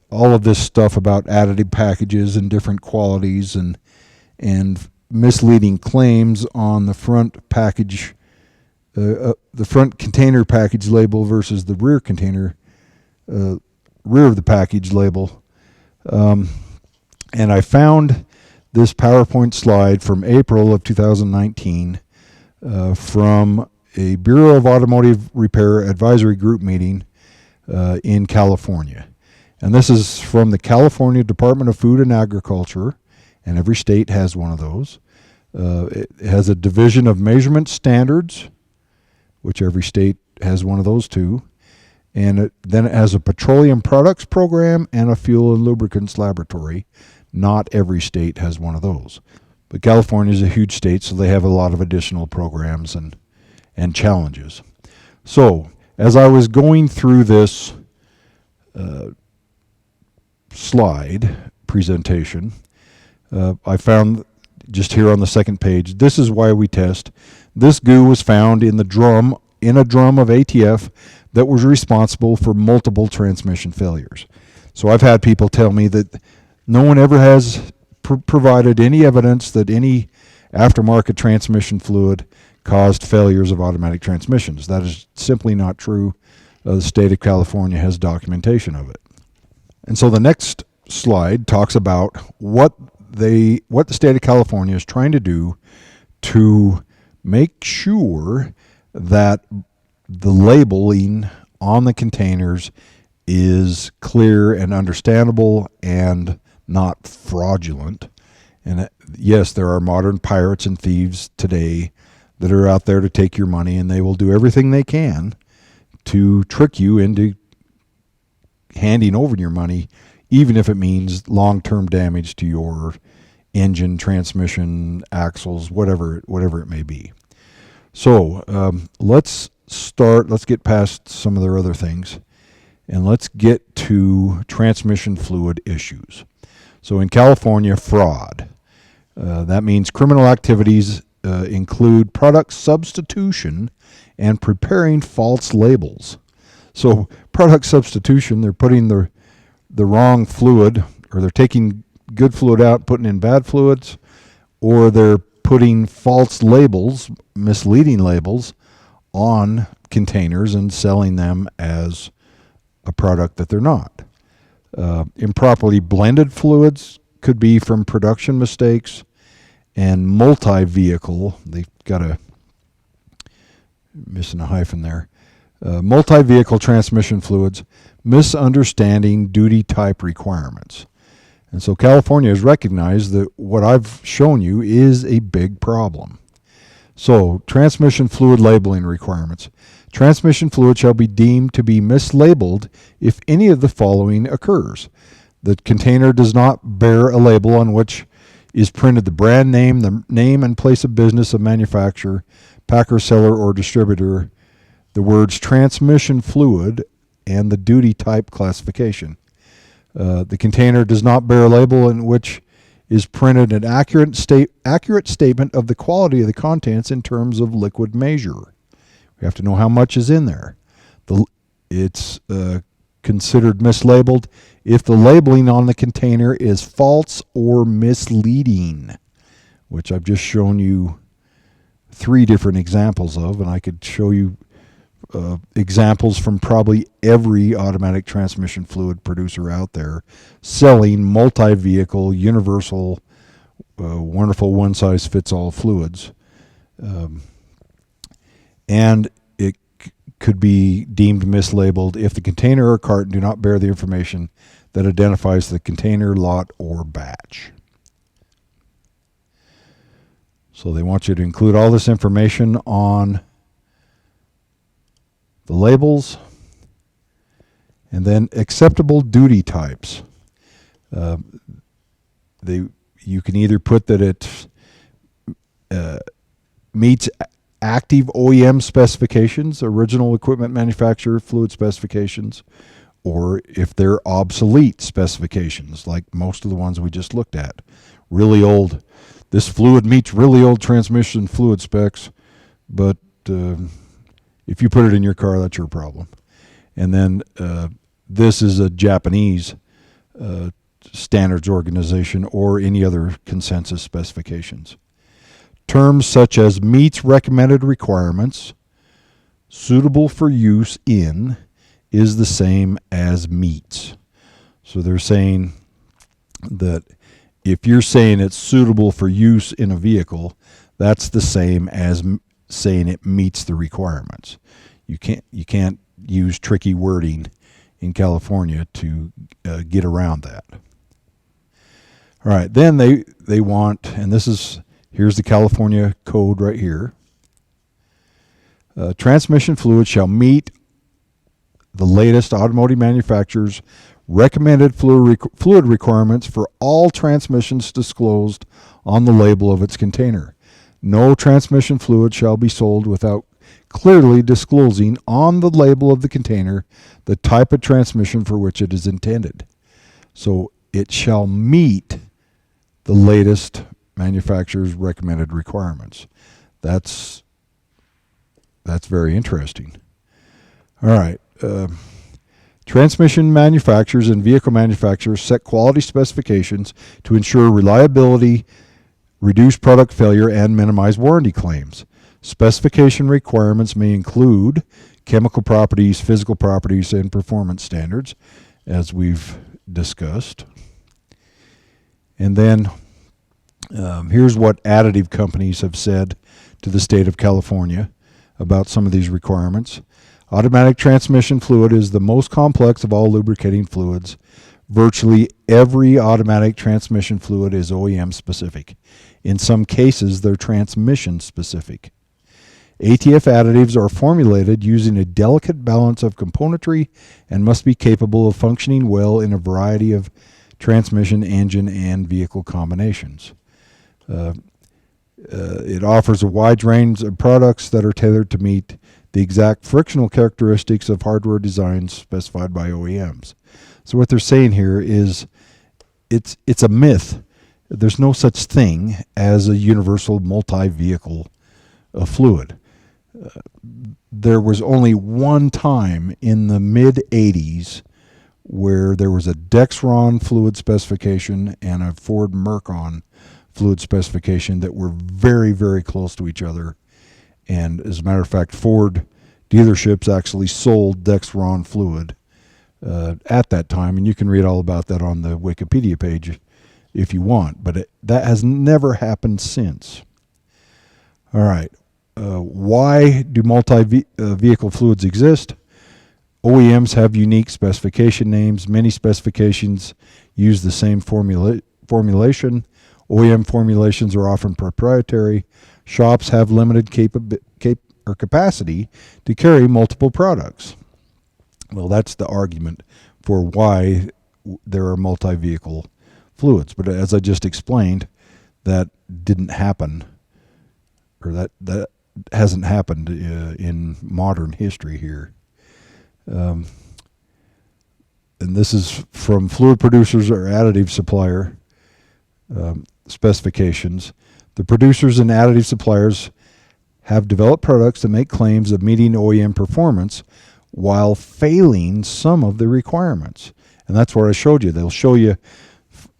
all of this stuff about additive packages and different qualities and misleading claims on the front package, the front container package label versus the rear container, rear of the package label. And I found this PowerPoint slide from April of 2019 from a Bureau of Automotive Repair Advisory Group meeting in California. And this is from the California Department of Food and Agriculture, and every state has one of those. It has a Division of Measurement Standards, which every state has one of those too. And then it has a Petroleum Products Program and a Fuel and Lubricants Laboratory. Not every state has one of those. But California is a huge state, so they have a lot of additional programs and challenges. So, as I was going through this slide presentation, I found just here on the second page, this is why we test. This goo was found in a drum of ATF that was responsible for multiple transmission failures. So I've had people tell me that no one ever has provided any evidence that any aftermarket transmission fluid caused failures of automatic transmissions. That is simply not true. The state of California has documentation of it. And so the next slide talks about what the state of California is trying to do to make sure that the labeling on the containers is clear and understandable and not fraudulent. And yes, there are modern pirates and thieves today that are out there to take your money, and they will do everything they can to trick you into handing over your money, even if it means long-term damage to your engine, transmission, axles, whatever it may be. So let's get past some of their other things, and let's get to transmission fluid issues. So in California, fraud. That means criminal activities include product substitution and preparing false labels. So product substitution, they're putting the wrong fluid, or they're taking good fluid out, putting in bad fluids, or they're putting false labels, misleading labels, on containers and selling them as a product that they're not. Improperly blended fluids could be from production mistakes, and multi-vehicle, they've got missing a hyphen there, multi-vehicle transmission fluids, misunderstanding duty type requirements. And so California has recognized that what I've shown you is a big problem. So, transmission fluid labeling requirements. Transmission fluid shall be deemed to be mislabeled if any of the following occurs. The container does not bear a label on which is printed the brand name, the name and place of business of manufacturer, packer, seller, or distributor, the words transmission fluid, and the duty type classification. The container does not bear a label in which is printed an accurate statement of the quality of the contents in terms of liquid measure. We have to know how much is in there. It's considered mislabeled if the labeling on the container is false or misleading, which I've just shown you 3 different examples of, and I could show you examples from probably every automatic transmission fluid producer out there selling multi-vehicle, universal, wonderful one-size-fits-all fluids. and it could be deemed mislabeled if the container or carton do not bear the information that identifies the container, lot, or batch. So they want you to include all this information on the labels. And then acceptable duty types. You can either put that it meets active OEM specifications, original equipment manufacturer fluid specifications, or if they're obsolete specifications, like most of the ones we just looked at. Really old. This fluid meets really old transmission fluid specs, but if you put it in your car, that's your problem. And then this is a Japanese standards organization or any other consensus specifications. Terms such as meets recommended requirements, suitable for use in, is the same as meets. So they're saying that if you're saying it's suitable for use in a vehicle, that's the same as saying it meets the requirements. You can't use tricky wording in California to get around that. All right, then they want, and here's the California code right here. Transmission fluid shall meet the latest automotive manufacturer's recommended fluid requirements for all transmissions disclosed on the label of its container. No transmission fluid shall be sold without clearly disclosing on the label of the container the type of transmission for which it is intended. So it shall meet the latest manufacturer's recommended requirements. That's very interesting. All right. Transmission manufacturers and vehicle manufacturers set quality specifications to ensure reliability, reduce product failure, and minimize warranty claims. Specification requirements may include chemical properties, physical properties, and performance standards, as we've discussed. And then here's what additive companies have said to the state of California about some of these requirements. Automatic transmission fluid is the most complex of all lubricating fluids. Virtually every automatic transmission fluid is OEM specific. In some cases, they're transmission specific. ATF additives are formulated using a delicate balance of componentry and must be capable of functioning well in a variety of transmission, engine, and vehicle combinations. It offers a wide range of products that are tailored to meet the exact frictional characteristics of hardware designs specified by OEMs. So what they're saying here is it's a myth. There's no such thing as a universal multi-vehicle fluid. There was only one time in the mid-'80s where there was a DEXRON fluid specification and a Ford Mercon fluid specification that were very, very close to each other. And as a matter of fact, Ford dealerships actually sold DEXRON fluid at that time, and you can read all about that on the Wikipedia page if you want, but that has never happened since. All right. Why do multi-vehicle fluids exist? OEMs have unique specification names. Many specifications use the same formulation. OEM formulations are often proprietary. Shops have limited capacity to carry multiple products. Well, that's the argument for why there are multi-vehicle fluids. But as I just explained, that didn't happen, or that hasn't happened in modern history here. And this is from fluid producers or additive supplier specifications. The producers and additive suppliers have developed products that make claims of meeting OEM performance while failing some of the requirements. And that's what I showed you. They'll show you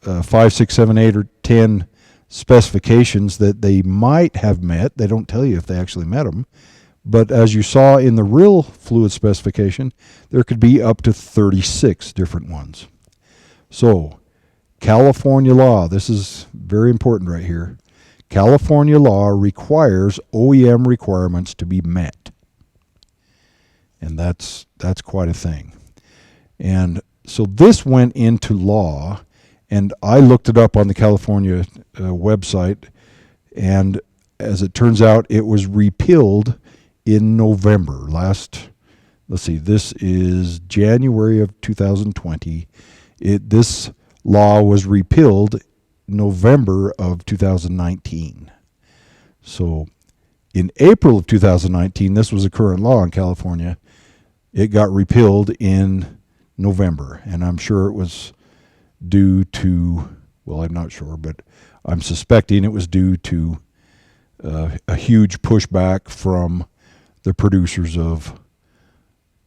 5, 6, 7, 8, or 10 specifications that they might have met. They don't tell you if they actually met them. But as you saw in the real fluid specification, there could be up to 36 different ones. So, California law, this is very important right here. California law requires OEM requirements to be met. and that's quite a thing. And so this went into law, and I looked it up on the California website, and as it turns out, it was repealed in November last. Let's see, this is January of 2020. This law was repealed November of 2019. So in April of 2019, this was a current law in California. It got repealed in November, and I'm sure it was due to, well, I'm not sure, but I'm suspecting it was due to a huge pushback from the producers of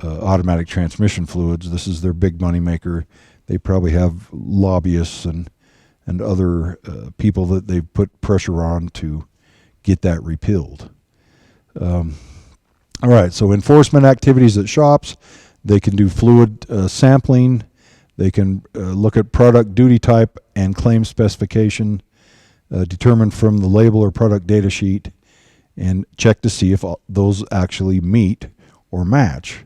automatic transmission fluids. This is their big money maker. They probably have lobbyists and other people that they've put pressure on to get that repealed. All right, so enforcement activities at shops. They can do fluid sampling. They can look at product duty type and claim specification, determined from the label or product data sheet, and check to see if those actually meet or match.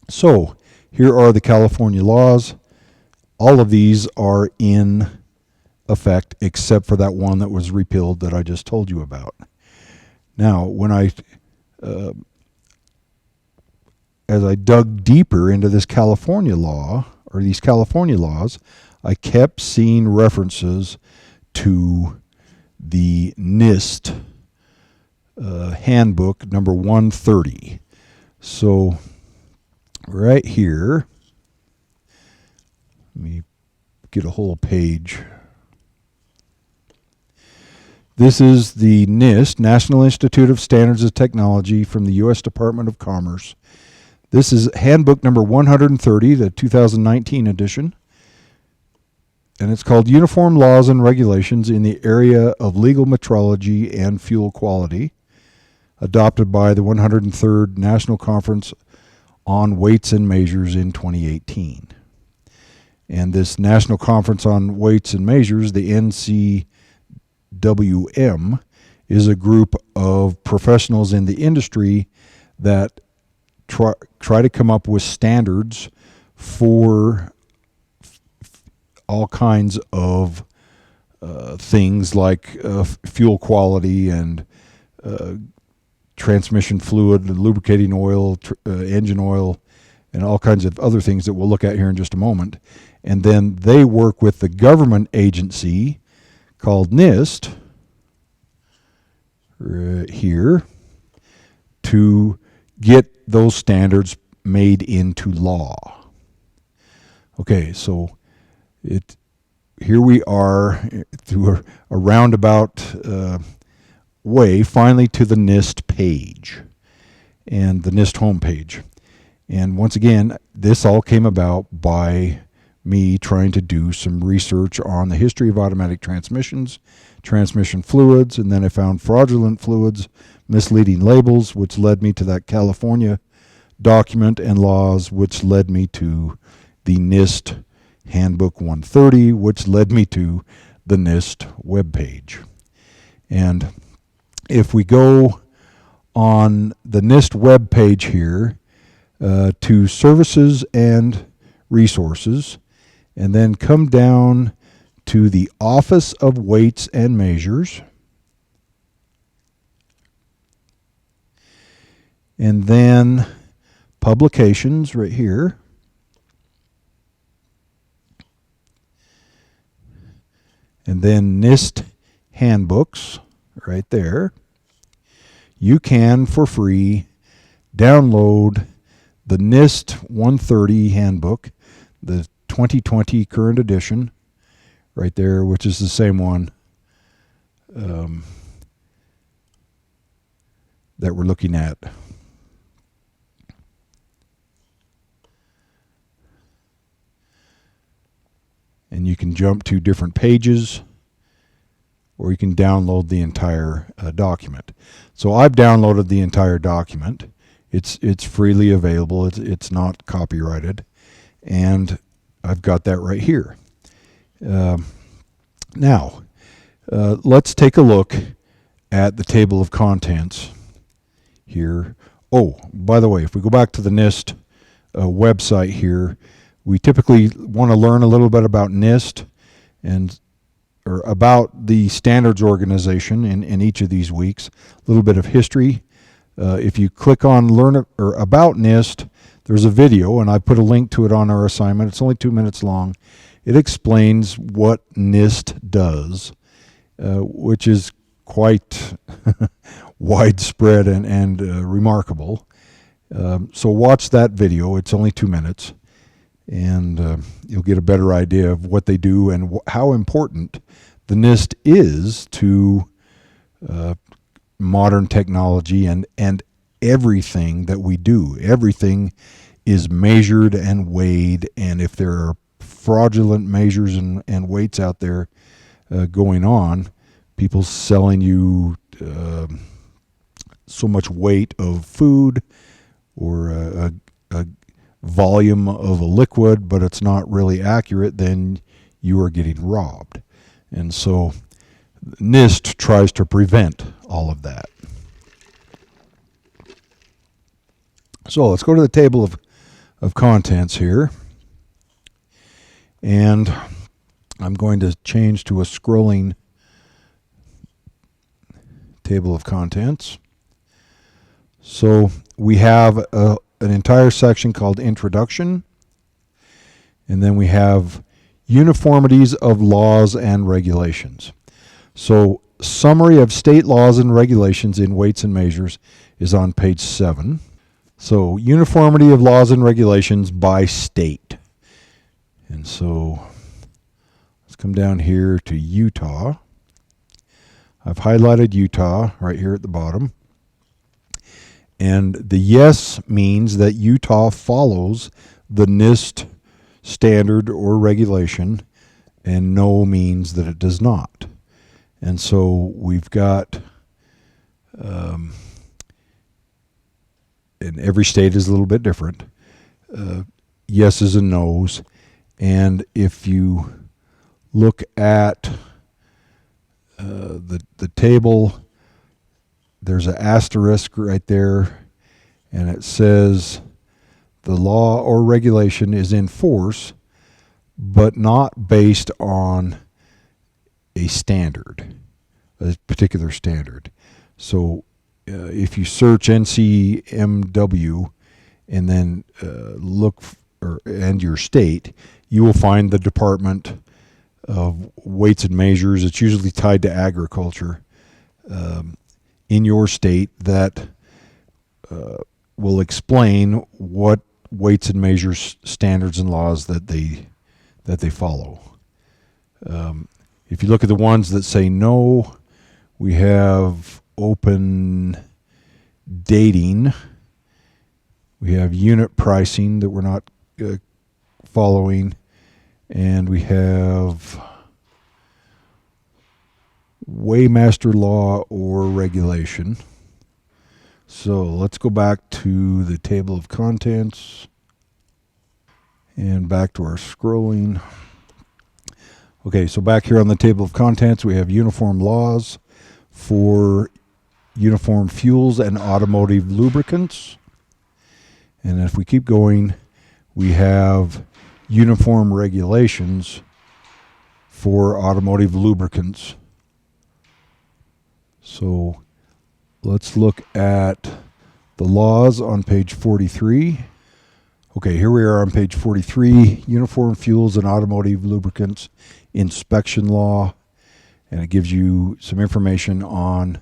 So here are the California laws. All of these are in effect except for that one that was repealed that I just told you about. Now, when as I dug deeper into this California law, or these California laws, I kept seeing references to the NIST Handbook number 130. So right here, let me get a whole page. This is the NIST, National Institute of Standards and Technology, from the U.S. Department of Commerce. This is Handbook number 130, the 2019 edition, and it's called Uniform Laws and Regulations in the Area of Legal Metrology and Fuel Quality, adopted by the 103rd National Conference on Weights and Measures in 2018. And this National Conference on Weights and Measures, the NCWM, is a group of professionals in the industry that try to come up with standards for all kinds of things like fuel quality and transmission fluid, lubricating oil, engine oil, and all kinds of other things that we'll look at here in just a moment. And then they work with the government agency called NIST right here to get those standards made into law. Okay, so here we are through a roundabout way, finally to the NIST page and the NIST homepage. And once again, this all came about by me trying to do some research on the history of automatic transmissions, transmission fluids, and then I found fraudulent fluids, misleading labels, which led me to that California document and laws, which led me to the NIST Handbook 130, which led me to the NIST webpage. And if we go on the NIST webpage here to Services and Resources, and then come down to the Office of Weights and Measures, and then Publications right here, and then NIST Handbooks right there. You can, for free, download the NIST 130 Handbook, the 2020 current edition, right there, which is the same one that we're looking at. And you can jump to different pages, or you can download the entire document. So I've downloaded the entire document. It's freely available. It's not copyrighted, and I've got that right here. Now, let's take a look at the table of contents here Oh, by the way, if we go back to the NIST website here, we typically want to learn a little bit about NIST or about the standards organization in each of these weeks. A little bit of history. If you click on Learn or About NIST, there's a video, and I put a link to it on our assignment. It's only 2 minutes long. It explains what NIST does, which is quite widespread and remarkable. So watch that video. It's only 2 minutes, and you'll get a better idea of what they do and how important the NIST is to modern technology and everything that we do. Everything is measured and weighed, and if there are fraudulent measures and weights out there going on, people selling you so much weight of food or a volume of a liquid, but it's not really accurate, then you are getting robbed. And so NIST tries to prevent all of that. So let's go to the table of contents here. And I'm going to change to a scrolling table of contents. So we have an entire section called Introduction, and then we have Uniformities of Laws and Regulations. So summary of state laws and regulations in weights and measures is on page 7. So uniformity of laws and regulations by state. And so let's come down here to Utah. I've highlighted Utah right here at the bottom. And the yes means that Utah follows the NIST standard or regulation, and no means that it does not. And so we've got, and every state is a little bit different, yeses and nos. And if you look at the table, there's an asterisk right there, and it says the law or regulation is in force, but not based on a standard, a particular standard. So if you search NCMW and then look and your state, you will find the Department of Weights and Measures. It's usually tied to agriculture in your state that will explain what weights and measures standards and laws that they follow. If you look at the ones that say no, we have open dating. We have unit pricing that we're not following, and we have weighmaster law or regulation. So let's go back to the table of contents and back to our scrolling. Okay, so back here on the table of contents, we have uniform laws for uniform fuels and automotive lubricants. And if we keep going, we have uniform regulations for automotive lubricants. So let's look at the laws on page 43. Okay, here we are on page 43, Uniform Fuels and Automotive Lubricants Inspection Law. And it gives you some information on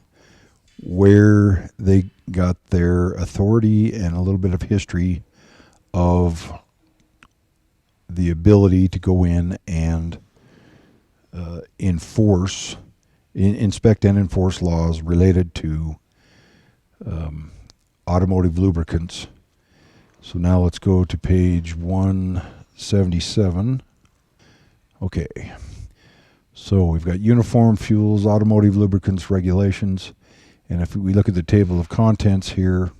where they got their authority and a little bit of history of the ability to go in and inspect and enforce laws related to automotive lubricants. So now let's go to page 177. Okay, so we've got uniform fuels, automotive lubricants regulations, and if we look at the table of contents here,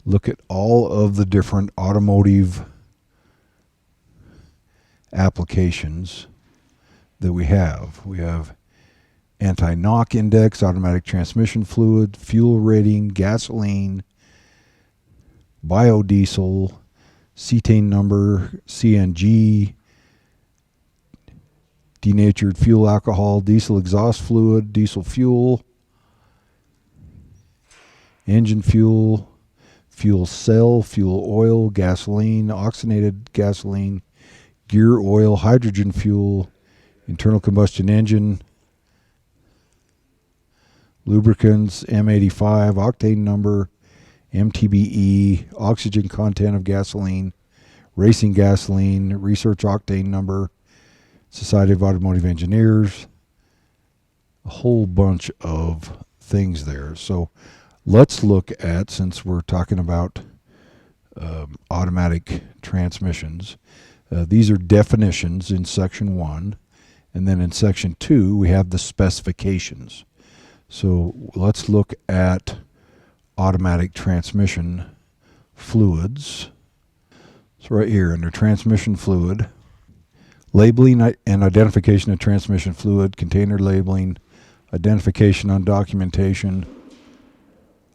look at all of the different automotive applications that we have. We have anti-knock index, automatic transmission fluid, fuel rating, gasoline, biodiesel, cetane number, CNG, denatured fuel alcohol, diesel exhaust fluid, diesel fuel, engine fuel, fuel cell, fuel oil, gasoline, oxygenated gasoline, gear oil, hydrogen fuel, internal combustion engine, lubricants, M85, octane number, MTBE, oxygen content of gasoline, racing gasoline, research octane number, Society of Automotive Engineers, a whole bunch of things there. So let's look at, since we're talking about automatic transmissions, these are definitions in Section 1, and then in Section 2 we have the specifications. So let's look at automatic transmission fluids. So right here under transmission fluid, labeling and identification of transmission fluid, container labeling, identification on documentation,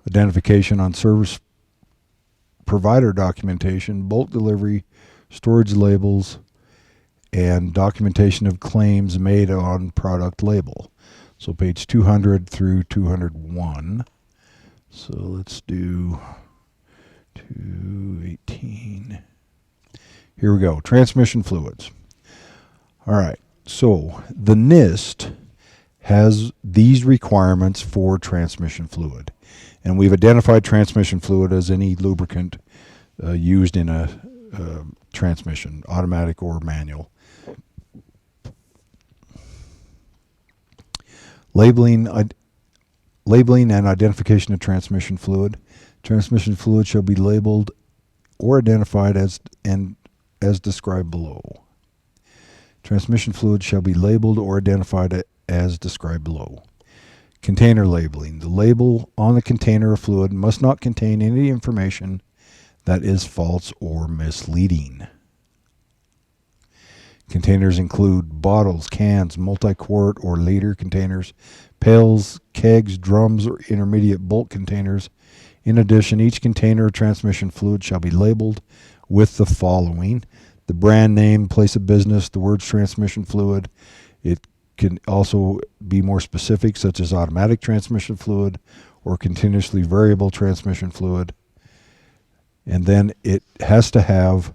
identification on service provider documentation, bulk delivery, storage labels, and documentation of claims made on product label. So page 200 through 201. So let's do 218. Here we go. Transmission fluids. All right. So the NIST has these requirements for transmission fluid. And we've identified transmission fluid as any lubricant used in a transmission, automatic or manual. Labeling and identification of transmission fluid. Transmission fluid shall be labeled or identified as described below. Transmission fluid shall be labeled or identified as described below. Container labeling. The label on the container of fluid must not contain any information that is false or misleading. Containers include bottles, cans, multi-quart or liter containers, pails, kegs, drums, or intermediate bulk containers. In addition, each container of transmission fluid shall be labeled with the following: the brand name, place of business, the words transmission fluid. It can also be more specific, such as automatic transmission fluid or continuously variable transmission fluid. And then it has to have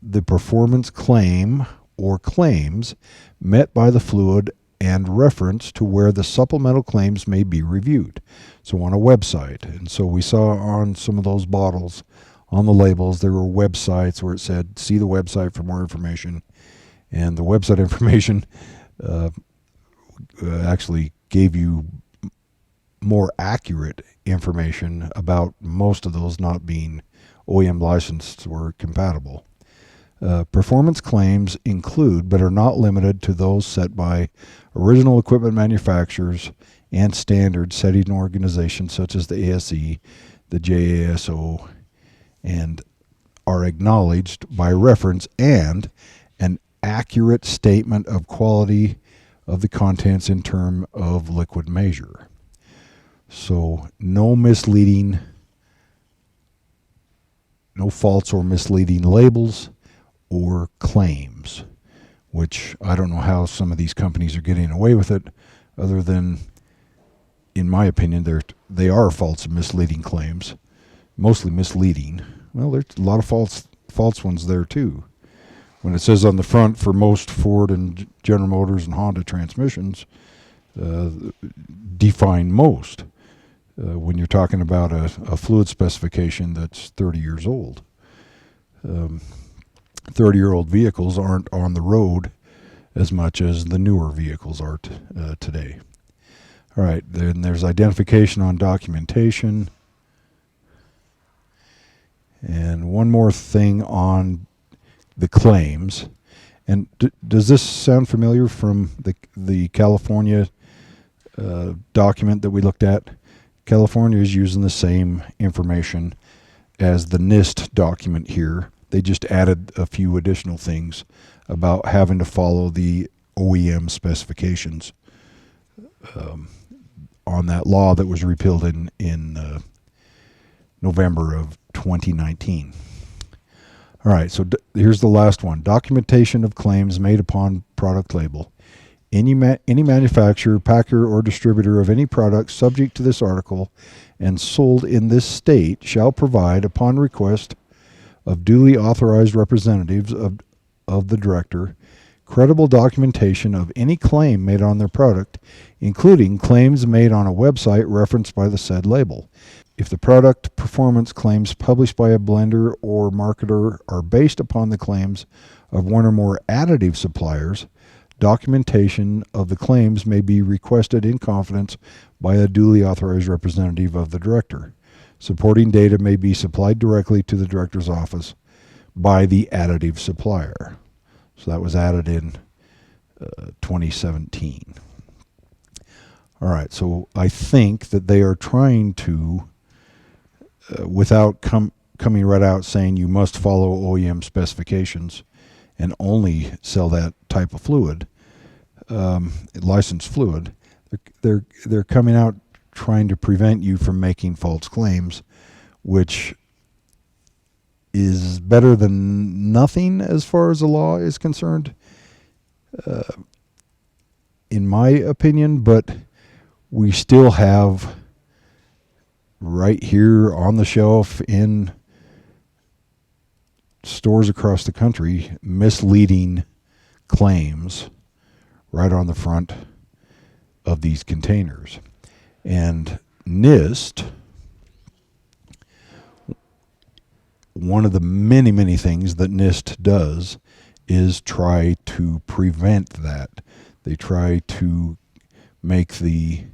the performance claim or claims met by the fluid and reference to where the supplemental claims may be reviewed. So on a website. And so we saw on some of those bottles, on the labels, there were websites where it said, see the website for more information. And the website information actually gave you more accurate information about most of those not being OEM licensed or compatible. Performance claims include, but are not limited to, those set by original equipment manufacturers and standards setting organizations such as the ASE, the JASO, and are acknowledged by reference, and an accurate statement of quality of the contents in term of liquid measure. So no misleading, no false or misleading labels or claims, which I don't know how some of these companies are getting away with it, other than, in my opinion, they are false and misleading claims, mostly misleading. Well, there's a lot of false ones there too. When it says on the front, for most Ford and General Motors and Honda transmissions, define most. When you're talking about a fluid specification that's 30 years old. 30-year-old vehicles aren't on the road as much as the newer vehicles are today. All right, then there's identification on documentation. And one more thing on the claims. And does this sound familiar from the California document that we looked at? California is using the same information as the NIST document here. They just added a few additional things about having to follow the OEM specifications on that law that was repealed in November of 2019. All right, so here's the last one. Documentation of claims made upon product label. Any manufacturer, packer, or distributor of any product subject to this article and sold in this state shall provide, upon request of duly authorized representatives of the director, credible documentation of any claim made on their product, including claims made on a website referenced by the said label. If the product performance claims published by a blender or marketer are based upon the claims of one or more additive suppliers, documentation of the claims may be requested in confidence by a duly authorized representative of the director. Supporting data may be supplied directly to the director's office by the additive supplier. So that was added in 2017. All right, so I think that they are trying to, without coming right out saying you must follow OEM specifications and only sell that type of fluid, licensed fluid, they're coming out trying to prevent you from making false claims, which is better than nothing as far as the law is concerned, in my opinion. But we still have right here on the shelf in stores across the country misleading claims right on the front of these containers. And NIST, one of the many, many things that NIST does is try to prevent that. They try to make the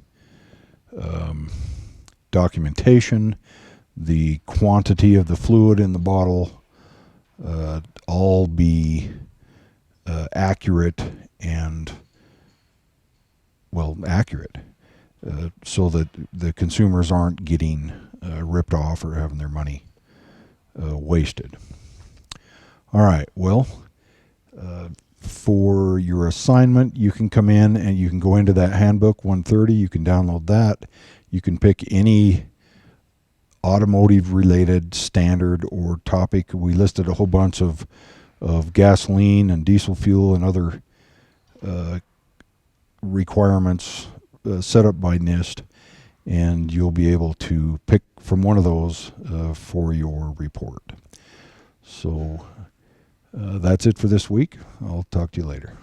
documentation, the quantity of the fluid in the bottle, all be accurate and, well, accurate, so that the consumers aren't getting ripped off or having their money wasted. All right, well, for your assignment, you can come in and you can go into that handbook 130. You can download that. You can pick any automotive related standard or topic. We listed a whole bunch of gasoline and diesel fuel and other requirements set up by NIST, and you'll be able to pick from one of those for your report. So that's it for this week. I'll talk to you later.